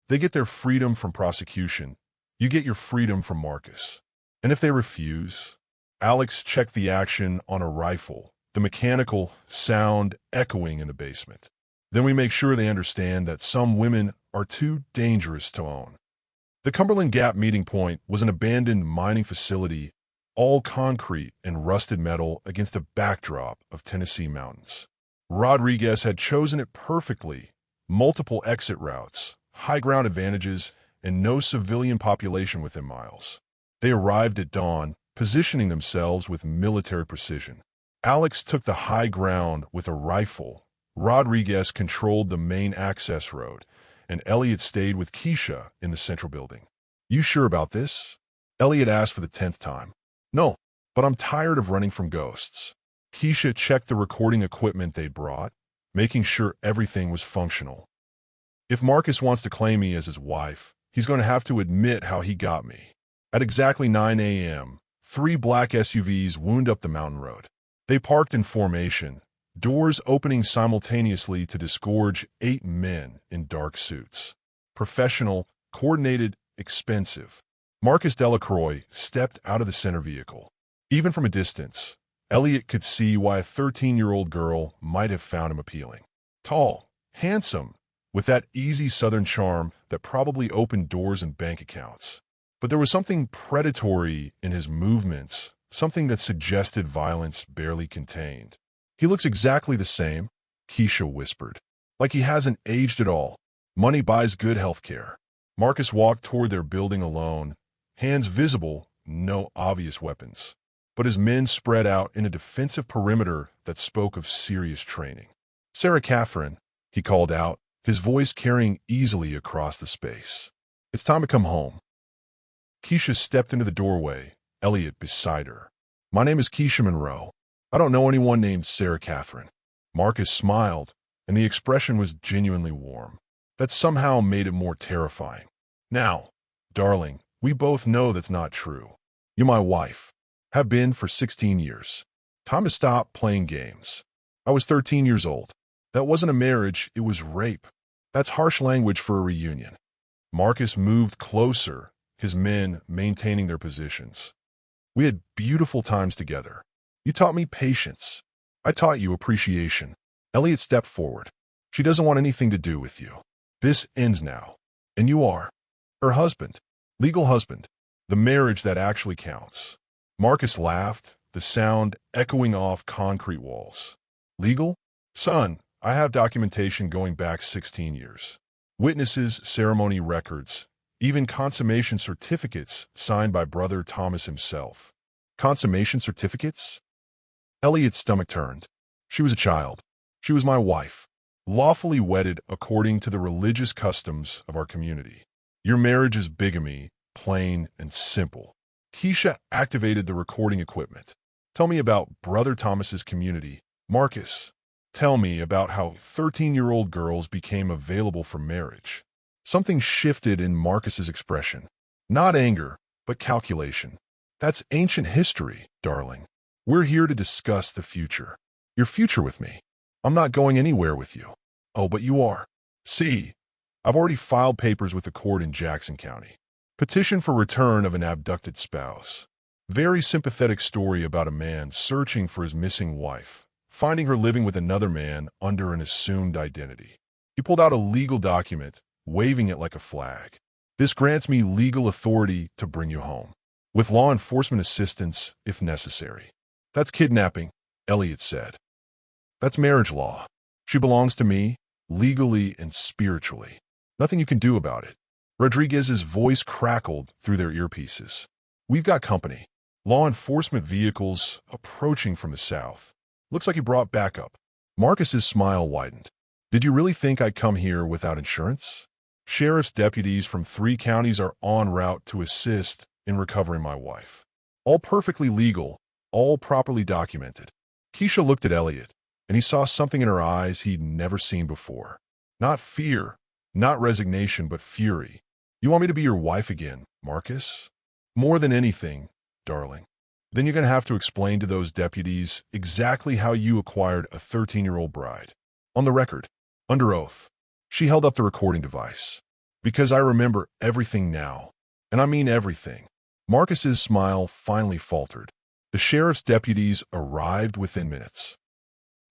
They get their freedom from prosecution. You get your freedom from Marcus. And if they refuse? Alex checked the action on a rifle, the mechanical sound echoing in the basement. Then we make sure they understand that some women are too dangerous to own. The Cumberland Gap meeting point was an abandoned mining facility, all concrete and rusted metal against a backdrop of Tennessee mountains. Rodriguez had chosen it perfectly, multiple exit routes, high ground advantages, and no civilian population within miles. They arrived at dawn, positioning themselves with military precision. Alex took the high ground with a rifle. Rodriguez controlled the main access road, and Elliot stayed with Keisha in the central building. "You sure about this?" Elliot asked for the 10th time. "No, but I'm tired of running from ghosts." Keisha checked the recording equipment they'd brought, making sure everything was functional. "If Marcus wants to claim me as his wife, he's going to have to admit how he got me." At exactly 9 a.m., 3 black SUVs wound up the mountain road. They parked in formation, doors opening simultaneously to disgorge 8 men in dark suits. Professional, coordinated, expensive. Marcus Delacroix stepped out of the center vehicle. Even from a distance, Elliot could see why a 13-year-old girl might have found him appealing. Tall, handsome, with that easy southern charm that probably opened doors and bank accounts. But there was something predatory in his movements, something that suggested violence barely contained. "He looks exactly the same," Keisha whispered. "Like he hasn't aged at all. Money buys good health care." Marcus walked toward their building alone, hands visible, no obvious weapons. But his men spread out in a defensive perimeter that spoke of serious training. "Sarah Catherine," he called out, his voice carrying easily across the space. "It's time to come home." Keisha stepped into the doorway, Elliot beside her. "My name is Keisha Monroe. I don't know anyone named Sarah Catherine." Marcus smiled, and the expression was genuinely warm. That somehow made it more terrifying. "Now, darling, we both know that's not true. You're my wife. Have been for 16 years. Time to stop playing games. I was 13 years old. That wasn't a marriage, it was rape. That's harsh language for a reunion." Marcus moved closer, his men maintaining their positions. "We had beautiful times together. You taught me patience. I taught you appreciation." Elliot stepped forward. "She doesn't want anything to do with you. This ends now. And you are her husband. Legal husband. The marriage that actually counts." Marcus laughed, the sound echoing off concrete walls. "Legal? Son, I have documentation going back 16 years. Witnesses, ceremony records, even consummation certificates signed by Brother Thomas himself." "Consummation certificates?" Elliot's stomach turned. "She was a child. She was my wife. Lawfully wedded according to the religious customs of our community. Your marriage is bigamy, plain and simple." Keisha activated the recording equipment. "Tell me about Brother Thomas's community, Marcus. Tell me about how 13-year-old girls became available for marriage." Something shifted in Marcus's expression. Not anger, but calculation. "That's ancient history, darling. We're here to discuss the future. Your future with me. I'm not going anywhere with you." "Oh, but you are." "See, I've already filed papers with the court in Jackson County. Petition for return of an abducted spouse. Very sympathetic story about a man searching for his missing wife, finding her living with another man under an assumed identity. He pulled out a legal document, waving it like a flag. This grants me legal authority to bring you home, with law enforcement assistance if necessary." "That's kidnapping," Elliot said. "That's marriage law. She belongs to me, legally and spiritually. Nothing you can do about it." Rodriguez's voice crackled through their earpieces. "We've got company. Law enforcement vehicles approaching from the south. Looks like you brought backup." Marcus's smile widened. "Did you really think I'd come here without insurance? Sheriff's deputies from 3 counties are en route to assist in recovering my wife. All perfectly legal, all properly documented." Keisha looked at Elliot, and he saw something in her eyes he'd never seen before. Not fear, not resignation, but fury. "You want me to be your wife again, Marcus?" "More than anything, darling. Then you're going to have to explain to those deputies exactly how you acquired a 13-year-old bride. On the record, under oath." She held up the recording device. "Because I remember everything now. And I mean everything." Marcus's smile finally faltered. The sheriff's deputies arrived within minutes.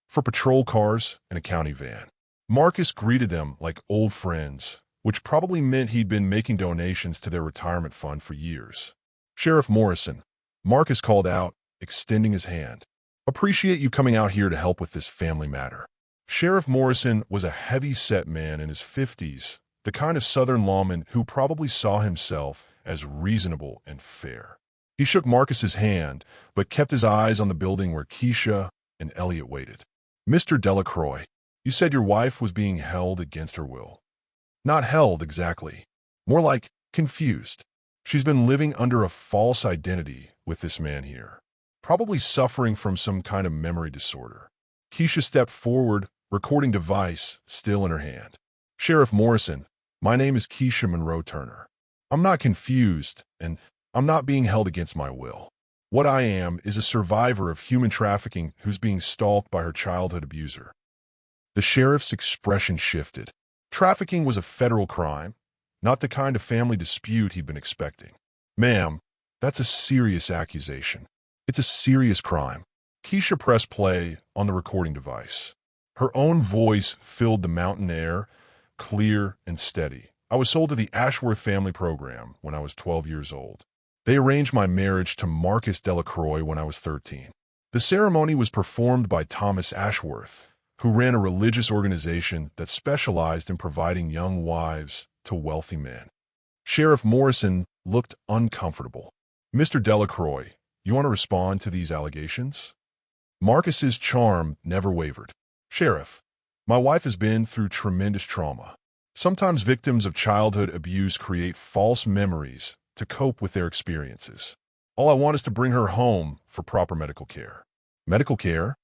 For patrol cars and a county van. Marcus greeted them like old friends, which probably meant he'd been making donations to their retirement fund for years. "Sheriff Morrison," Marcus called out, extending his hand. "Appreciate you coming out here to help with this family matter." Sheriff Morrison was a heavy-set man in his 50s, the kind of Southern lawman who probably saw himself as reasonable and fair. He shook Marcus's hand, but kept his eyes on the building where Keisha and Elliot waited. "Mr. Delacroix, you said your wife was being held against her will." "Not held, exactly. More like confused. She's been living under a false identity with this man here, probably suffering from some kind of memory disorder." Keisha stepped forward, recording device still in her hand. "Sheriff Morrison, my name is Keisha Monroe Turner. I'm not confused, and I'm not being held against my will. What I am is a survivor of human trafficking who's being stalked by her childhood abuser." The sheriff's expression shifted. Trafficking was a federal crime, not the kind of family dispute he'd been expecting. "Ma'am, that's a serious accusation. It's a serious crime." Keisha pressed play on the recording device. Her own voice filled the mountain air, clear and steady. "I was sold to the Ashworth family program when I was 12 years old. They arranged my marriage to Marcus Delacroix when I was 13. The ceremony was performed by Thomas Ashworth, who ran a religious organization that specialized in providing young wives to wealthy men." Sheriff Morrison looked uncomfortable. "Mr. Delacroix, you want to respond to these allegations?" Marcus's charm never wavered. "Sheriff, my wife has been through tremendous trauma. Sometimes victims of childhood abuse create false memories to cope with their experiences. All I want is to bring her home for proper medical care." "Medical care?"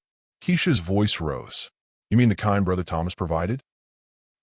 Keisha's voice rose. "You mean the kind Brother Thomas provided?"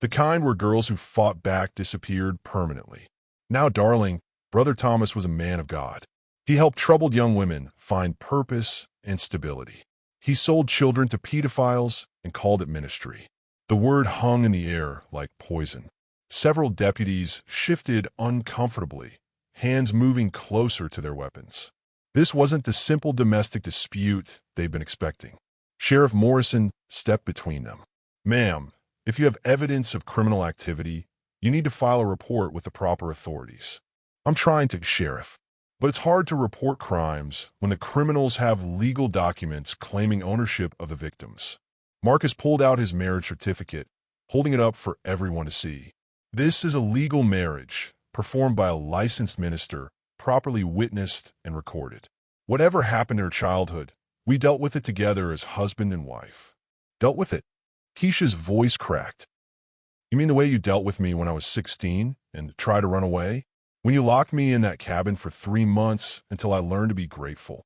"The kind where girls who fought back disappeared permanently. Now, darling, Brother Thomas was a man of God. He helped troubled young women find purpose and stability. He sold children to pedophiles and called it ministry." The word hung in the air like poison. Several deputies shifted uncomfortably, hands moving closer to their weapons. This wasn't the simple domestic dispute they'd been expecting. Sheriff Morrison stepped between them. "Ma'am, if you have evidence of criminal activity, you need to file a report with the proper authorities." "I'm trying to, Sheriff. But it's hard to report crimes when the criminals have legal documents claiming ownership of the victims." Marcus pulled out his marriage certificate, holding it up for everyone to see. "This is a legal marriage, performed by a licensed minister, properly witnessed and recorded. Whatever happened in her childhood, we dealt with it together as husband and wife." "Dealt with it?" Keisha's voice cracked. "You mean the way you dealt with me when I was 16 and tried to run away? When you locked me in that cabin for 3 months until I learned to be grateful?"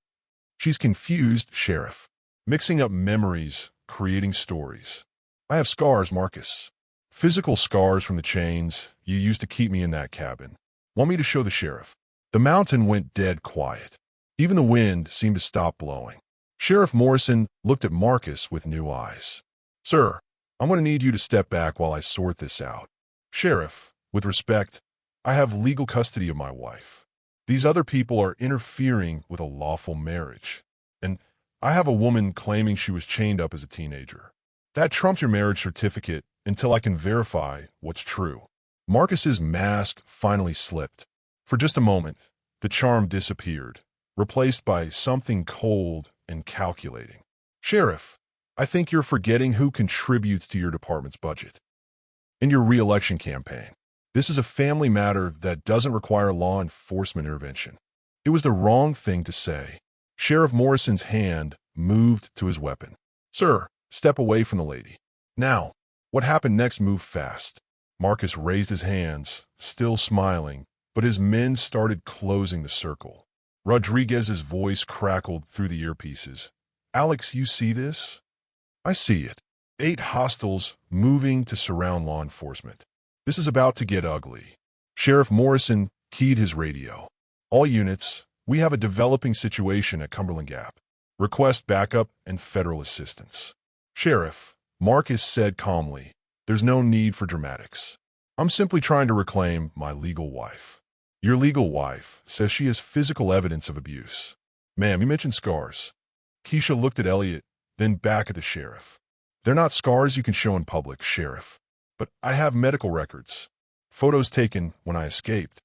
She's confused, Sheriff. Mixing up memories, creating stories. "I have scars, Marcus. Physical scars from the chains you used to keep me in that cabin. Want me to show the sheriff?" The mountain went dead quiet. Even the wind seemed to stop blowing. Sheriff Morrison looked at Marcus with new eyes. "Sir, I'm going to need you to step back while I sort this out. Sheriff, with respect, I have legal custody of my wife. These other people are interfering with a lawful marriage. And I have a woman claiming she was chained up as a teenager. That trumps your marriage certificate until I can verify what's true." Marcus's mask finally slipped. For just a moment, the charm disappeared, replaced by something cold and calculating. "Sheriff, I think you're forgetting who contributes to your department's budget in your re-election campaign. This is a family matter that doesn't require law enforcement intervention." It was the wrong thing to say. Sheriff Morrison's hand moved to his weapon. "Sir, step away from the lady." Now, what happened next moved fast. Marcus raised his hands, still smiling, but his men started closing the circle. Rodriguez's voice crackled through the earpieces. "Alex, you see this?" "I see it. 8 hostiles moving to surround law enforcement. This is about to get ugly." Sheriff Morrison keyed his radio. "All units, we have a developing situation at Cumberland Gap. Request backup and federal assistance." "Sheriff," Marcus said calmly, "there's no need for dramatics. I'm simply trying to reclaim my legal wife." "Your legal wife says she has physical evidence of abuse." "Ma'am, you mentioned scars." Keisha looked at Elliot, then back at the sheriff. "They're not scars you can show in public, Sheriff. But I have medical records. Photos taken when I escaped.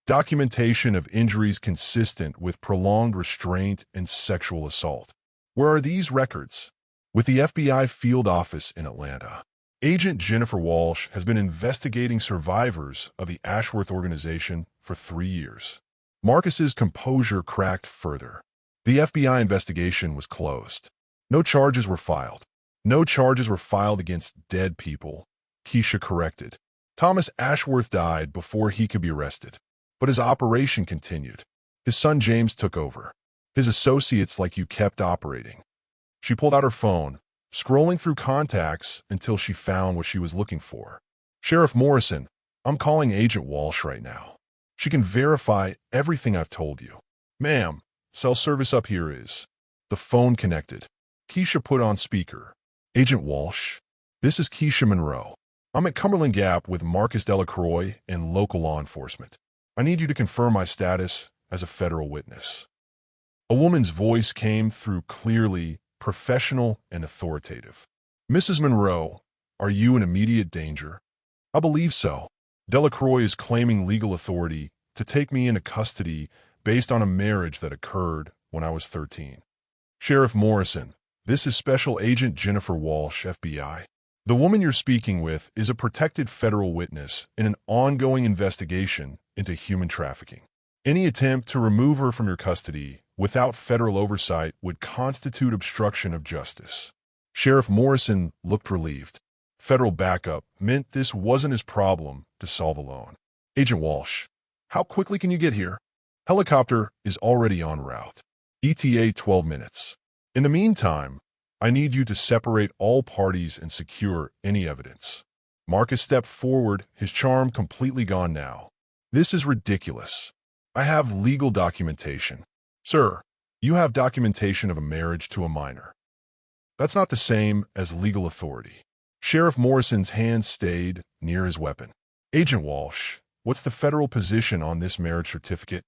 Documentation of injuries consistent with prolonged restraint and sexual assault." "Where are these records?" "With the FBI field office in Atlanta." Agent Jennifer Walsh has been investigating survivors of the Ashworth organization for 3 years. Marcus's composure cracked further. The FBI investigation was closed. No charges were filed. No charges were filed against dead people, Keisha corrected. Thomas Ashworth died before he could be arrested. But his operation continued. His son James took over. His associates like you kept operating. She pulled out her phone, scrolling through contacts until she found what she was looking for. Sheriff Morrison, I'm calling Agent Walsh right now. She can verify everything I've told you. Ma'am, cell service up here is. The phone connected. Keisha put on speaker. Agent Walsh, this is Keisha Monroe. I'm at Cumberland Gap with Marcus Delacroix and local law enforcement. I need you to confirm my status as a federal witness. A woman's voice came through clearly, professional and authoritative. Mrs. Monroe, are you in immediate danger? I believe so. Delacroix is claiming legal authority to take me into custody based on a marriage that occurred when I was 13. Sheriff Morrison, this is Special Agent Jennifer Walsh, FBI. The woman you're speaking with is a protected federal witness in an ongoing investigation into human trafficking. Any attempt to remove her from your custody without federal oversight would constitute obstruction of justice. Sheriff Morrison looked relieved. Federal backup meant this wasn't his problem to solve alone. Agent Walsh, how quickly can you get here? Helicopter is already en route. ETA 12 minutes. In the meantime, I need you to separate all parties and secure any evidence. Marcus stepped forward, his charm completely gone now. This is ridiculous. I have legal documentation. Sir, you have documentation of a marriage to a minor. That's not the same as legal authority. Sheriff Morrison's hand stayed near his weapon. Agent Walsh, what's the federal position on this marriage certificate?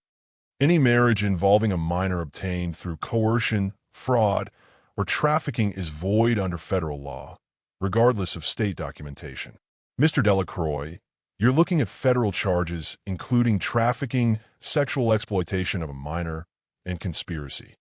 Any marriage involving a minor obtained through coercion, fraud, or trafficking is void under federal law, regardless of state documentation. Mr. Delacroix, you're looking at federal charges including trafficking, sexual exploitation of a minor, and conspiracy.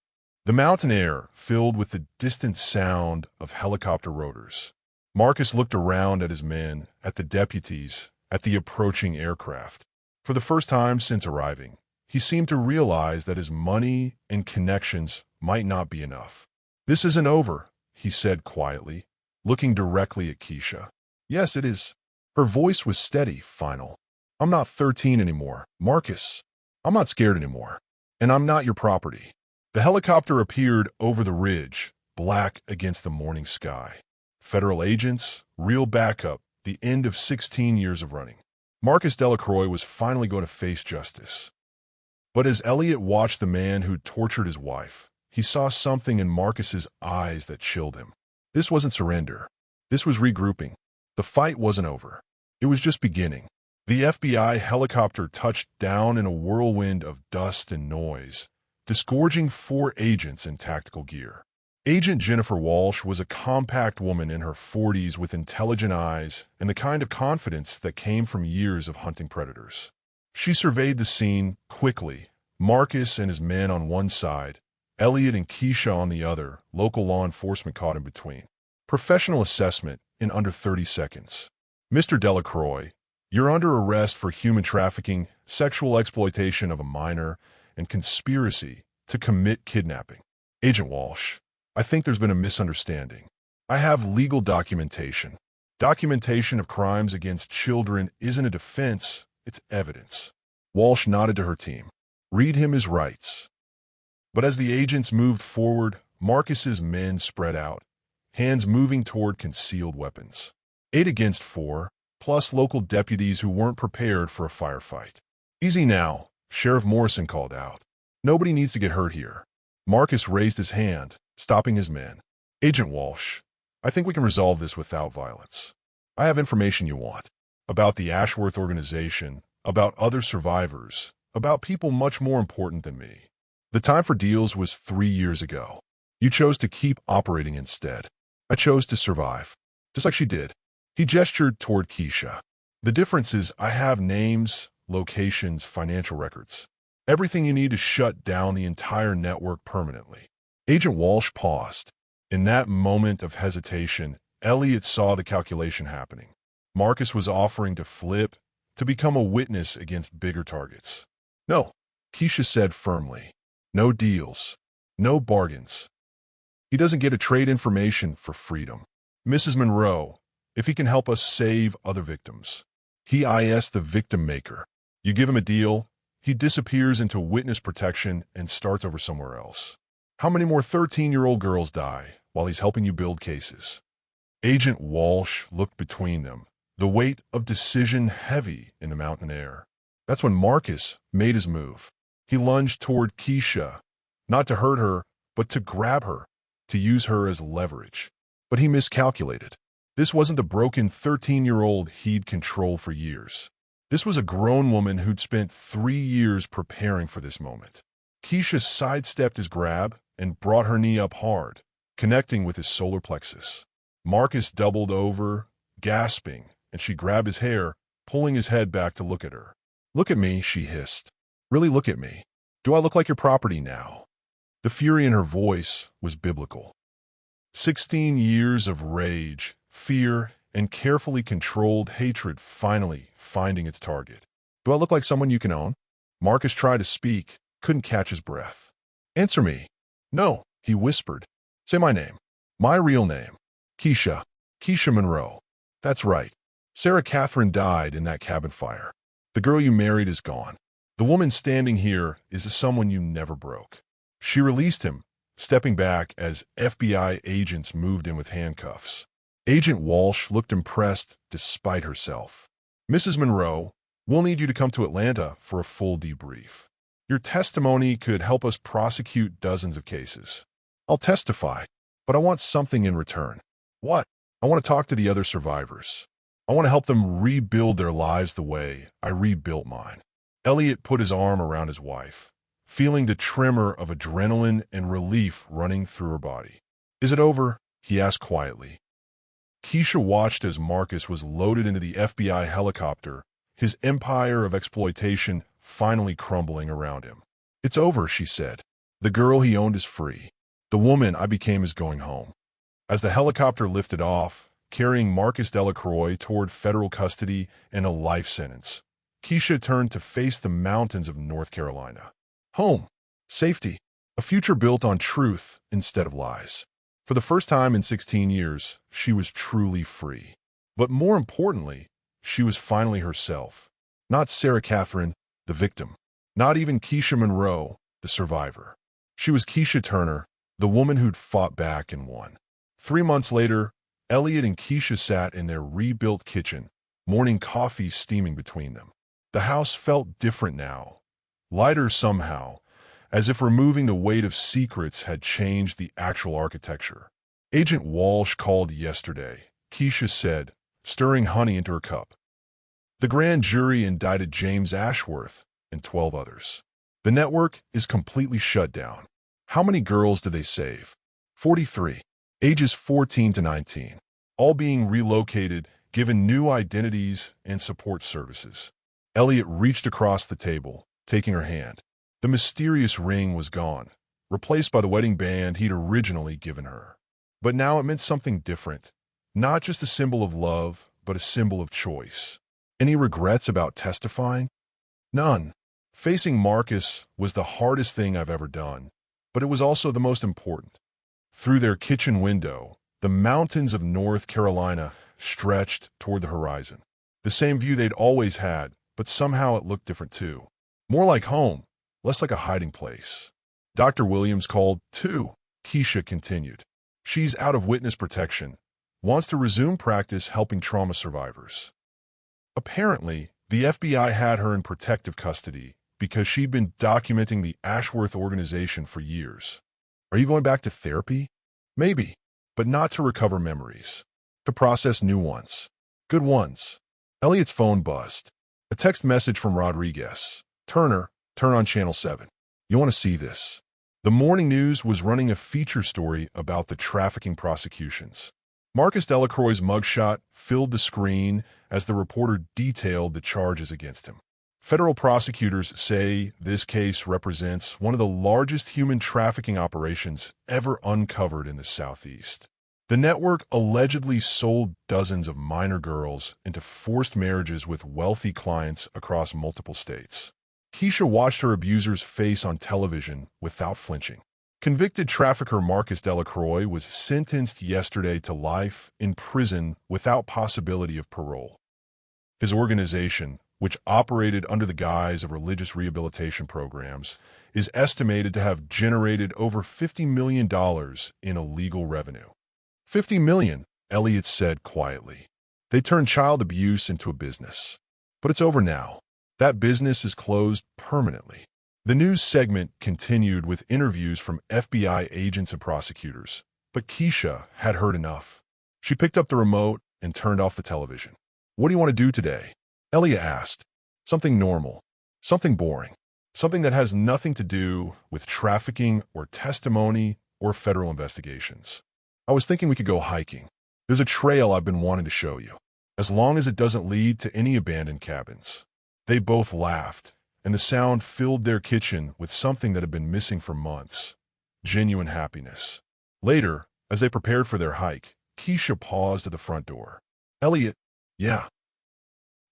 The mountain air filled with the distant sound of helicopter rotors. Marcus looked around at his men, at the deputies, at the approaching aircraft. For the first time since arriving, he seemed to realize that his money and connections might not be enough. This isn't over, he said quietly, looking directly at Keisha. Yes, it is. Her voice was steady, final. I'm not 13 anymore, Marcus. I'm not scared anymore. And I'm not your property. The helicopter appeared over the ridge, black against the morning sky. Federal agents, real backup, the end of 16 years of running. Marcus Delacroix was finally going to face justice. But as Elliot watched the man who'd tortured his wife, he saw something in Marcus's eyes that chilled him. This wasn't surrender. This was regrouping. The fight wasn't over. It was just beginning. The FBI helicopter touched down in a whirlwind of dust and noise, disgorging 4 agents in tactical gear. Agent Jennifer Walsh was a compact woman in her 40s with intelligent eyes and the kind of confidence that came from years of hunting predators. She surveyed the scene quickly, Marcus and his men on one side, Elliot and Keisha on the other, local law enforcement caught in between. Professional assessment in under 30 seconds. Mr. Delacroix, you're under arrest for human trafficking, sexual exploitation of a minor, and conspiracy to commit kidnapping. Agent Walsh, I think there's been a misunderstanding. I have legal documentation. Documentation of crimes against children isn't a defense, it's evidence. Walsh nodded to her team. Read him his rights. But as the agents moved forward, Marcus's men spread out, hands moving toward concealed weapons. 8 against 4, plus local deputies who weren't prepared for a firefight. Easy now, Sheriff Morrison called out. Nobody needs to get hurt here. Marcus raised his hand, stopping his men. Agent Walsh, I think we can resolve this without violence. I have information you want. About the Ashworth organization, about other survivors, about people much more important than me. The time for deals was 3 years ago. You chose to keep operating instead. I chose to survive. Just like she did. He gestured toward Keisha. The difference is I have names, locations, financial records. Everything you need to shut down the entire network permanently. Agent Walsh paused. In that moment of hesitation, Elliot saw the calculation happening. Marcus was offering to flip, to become a witness against bigger targets. No, Keisha said firmly. No deals. No bargains. He doesn't get to trade information for freedom. Mrs. Monroe, if he can help us save other victims. He is the victim maker. You give him a deal, he disappears into witness protection and starts over somewhere else. How many more 13-year-old girls die while he's helping you build cases? Agent Walsh looked between them, the weight of decision heavy in the mountain air. That's when Marcus made his move. He lunged toward Keisha, not to hurt her, but to grab her, to use her as leverage. But he miscalculated. This wasn't the broken 13-year-old he'd controlled for years. This was a grown woman who'd spent 3 years preparing for this moment. Keisha sidestepped his grab and brought her knee up hard, connecting with his solar plexus. Marcus doubled over, gasping, and she grabbed his hair, pulling his head back to look at her. "Look at me," she hissed. "Really look at me. Do I look like your property now?" The fury in her voice was biblical. 16 years of rage, fear, and carefully controlled hatred finally finding its target. "Do I look like someone you can own?" Marcus tried to speak, couldn't catch his breath. "Answer me." "No," he whispered. "Say my name. My real name. Keisha. Keisha Monroe." "That's right. Sarah Catherine died in that cabin fire. The girl you married is gone. The woman standing here is someone you never broke." She released him, stepping back as FBI agents moved in with handcuffs. Agent Walsh looked impressed despite herself. "Mrs. Monroe, we'll need you to come to Atlanta for a full debrief. Your testimony could help us prosecute dozens of cases." "I'll testify, but I want something in return." "What?" "I want to talk to the other survivors. I want to help them rebuild their lives the way I rebuilt mine." Elliot put his arm around his wife, feeling the tremor of adrenaline and relief running through her body. "Is it over?" he asked quietly. Keisha watched as Marcus was loaded into the FBI helicopter, his empire of exploitation finally crumbling around him. "It's over," she said. "The girl he owned is free. The woman I became is going home." As the helicopter lifted off, carrying Marcus Delacroix toward federal custody and a life sentence, Keisha turned to face the mountains of North Carolina. Home, safety, a future built on truth instead of lies. For the first time in 16 years, she was truly free. But more importantly, she was finally herself. Not Sarah Catherine, the victim. Not even Keisha Monroe, the survivor. She was Keisha Turner, the woman who'd fought back and won. 3 months later, Elliot and Keisha sat in their rebuilt kitchen, morning coffee steaming between them. The house felt different now. Lighter somehow, as if removing the weight of secrets had changed the actual architecture. "Agent Walsh called yesterday," Keisha said, stirring honey into her cup. "The grand jury indicted James Ashworth and 12 others. The network is completely shut down." "How many girls did they save?" 43, ages 14 to 19, all being relocated, given new identities and support services. Elliot reached across the table, taking her hand. The mysterious ring was gone, replaced by the wedding band he'd originally given her. But now it meant something different. Not just a symbol of love, but a symbol of choice. Any regrets about testifying? None. Facing Marcus was the hardest thing I've ever done, but it was also the most important. Through their kitchen window, the mountains of North Carolina stretched toward the horizon. The same view they'd always had, but somehow it looked different too. More like home, less like a hiding place. Dr. Williams called, too, Keisha continued. She's out of witness protection, wants to resume practice helping trauma survivors. Apparently, the FBI had her in protective custody because she'd been documenting the Ashworth organization for years. Are you going back to therapy? Maybe, but not to recover memories. To process new ones. Good ones. Elliot's phone buzzed. A text message from Rodriguez. "Turner, turn on Channel 7. You want to see this." The morning news was running a feature story about the trafficking prosecutions. Marcus Delacroix's mugshot filled the screen as the reporter detailed the charges against him. Federal prosecutors say this case represents one of the largest human trafficking operations ever uncovered in the Southeast. The network allegedly sold dozens of minor girls into forced marriages with wealthy clients across multiple states. Keisha watched her abuser's face on television without flinching. Convicted trafficker Marcus Delacroix was sentenced yesterday to life in prison without possibility of parole. His organization, which operated under the guise of religious rehabilitation programs, is estimated to have generated over $50 million in illegal revenue. $50 million, Elliot said quietly. They turned child abuse into a business. But it's over now. That business is closed permanently. The news segment continued with interviews from FBI agents and prosecutors, but Keisha had heard enough. She picked up the remote and turned off the television. "What do you want to do today?" Elliot asked. "Something normal. Something boring. Something that has nothing to do with trafficking or testimony or federal investigations. I was thinking we could go hiking. There's a trail I've been wanting to show you, as long as it doesn't lead to any abandoned cabins." They both laughed, and the sound filled their kitchen with something that had been missing for months: genuine happiness. Later, as they prepared for their hike, Keisha paused at the front door. "Elliot, yeah.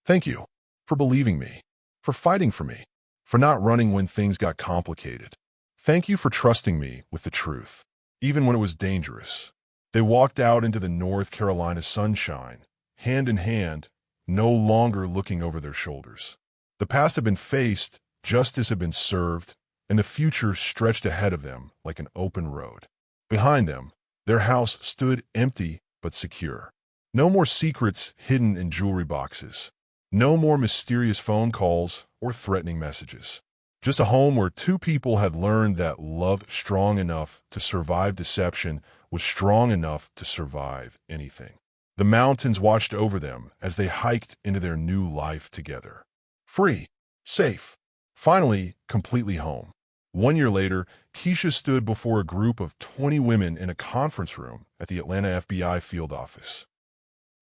Thank you for believing me, for fighting for me, for not running when things got complicated. Thank you for trusting me with the truth, even when it was dangerous." They walked out into the North Carolina sunshine, hand in hand, no longer looking over their shoulders. The past had been faced, justice had been served, and the future stretched ahead of them like an open road. Behind them, their house stood empty but secure. No more secrets hidden in jewelry boxes. No more mysterious phone calls or threatening messages. Just a home where two people had learned that love strong enough to survive deception was strong enough to survive anything. The mountains watched over them as they hiked into their new life together. Free, safe, finally completely home. 1 year later, Keisha stood before a group of 20 women in a conference room at the Atlanta FBI field office.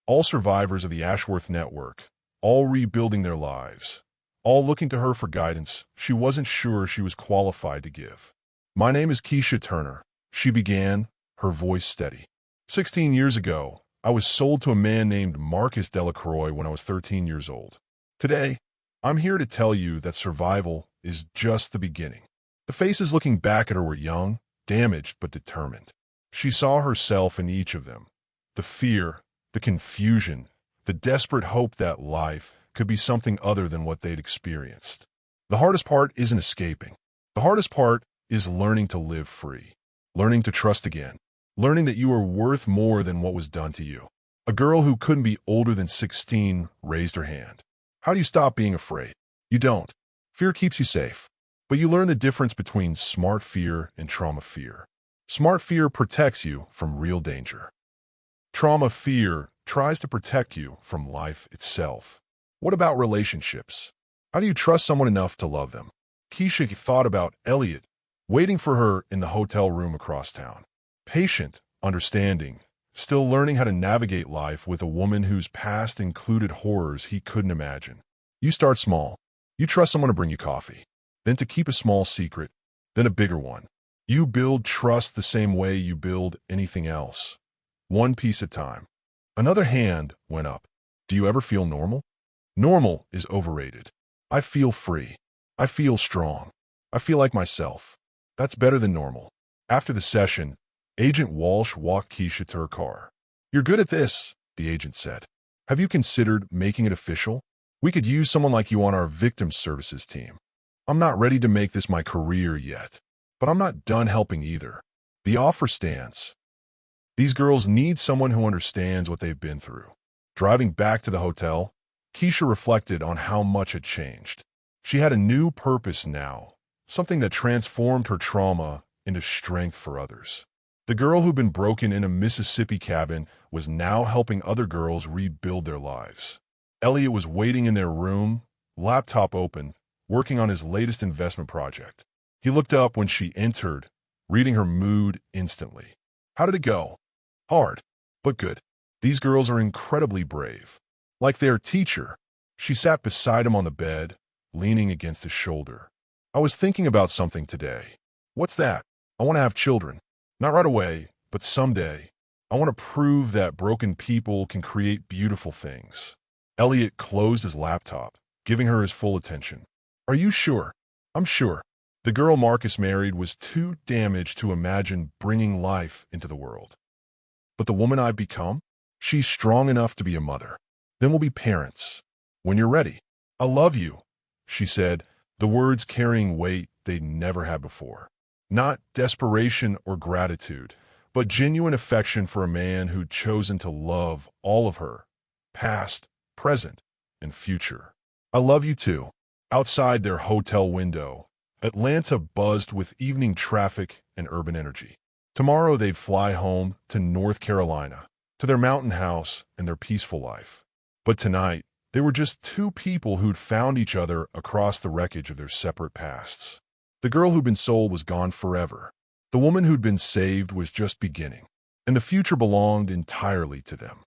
All survivors of the Ashworth Network, all rebuilding their lives, all looking to her for guidance she wasn't sure she was qualified to give. "My name is Keisha Turner," she began, her voice steady. 16 years ago, I was sold to a man named Marcus Delacroix when I was 13 years old. Today, I'm here to tell you that survival is just the beginning." The faces looking back at her were young, damaged, but determined. She saw herself in each of them. The fear, the confusion, the desperate hope that life could be something other than what they'd experienced. The hardest part isn't escaping. The hardest part is learning to live free, learning to trust again, learning that you are worth more than what was done to you. A girl who couldn't be older than 16 raised her hand. How do you stop being afraid? You don't. Fear keeps you safe. But you learn the difference between smart fear and trauma fear. Smart fear protects you from real danger. Trauma fear tries to protect you from life itself. What about relationships? How do you trust someone enough to love them? Keisha thought about Elliot, waiting for her in the hotel room across town. Patient, understanding, still learning how to navigate life with a woman whose past included horrors he couldn't imagine. You start small. You trust someone to bring you coffee, then to keep a small secret, then a bigger one. You build trust the same way you build anything else, one piece at a time. Another hand went up. Do you ever feel normal? Normal is overrated. I feel free. I feel strong. I feel like myself. That's better than normal. After the session, Agent Walsh walked Keisha to her car. "You're good at this," the agent said. "Have you considered making it official? We could use someone like you on our victim services team. I'm not ready to make this my career yet, but I'm not done helping either. The offer stands." These girls need someone who understands what they've been through. Driving back to the hotel, Keisha reflected on how much had changed. She had a new purpose now, something that transformed her trauma into strength for others. The girl who'd been broken in a Mississippi cabin was now helping other girls rebuild their lives. Elliot was waiting in their room, laptop open, working on his latest investment project. He looked up when she entered, reading her mood instantly. "How did it go?" "Hard, but good. These girls are incredibly brave. Like their teacher." She sat beside him on the bed, leaning against his shoulder. "I was thinking about something today." "What's that?" "I want to have children. Not right away, but someday. I want to prove that broken people can create beautiful things. Elliot closed his laptop, giving her his full attention. Are you sure? I'm sure. The girl Marcus married was too damaged to imagine bringing life into the world. But the woman I've become? She's strong enough to be a mother. Then we'll be parents. When you're ready. I love you, she said, the words carrying weight they'd never had before. Not desperation or gratitude, but genuine affection for a man who'd chosen to love all of her, past, present, and future. I love you too. Outside their hotel window, Atlanta buzzed with evening traffic and urban energy. Tomorrow they'd fly home to North Carolina, to their mountain house and their peaceful life. But tonight, they were just two people who'd found each other across the wreckage of their separate pasts. The girl who'd been sold was gone forever. The woman who'd been saved was just beginning, and the future belonged entirely to them.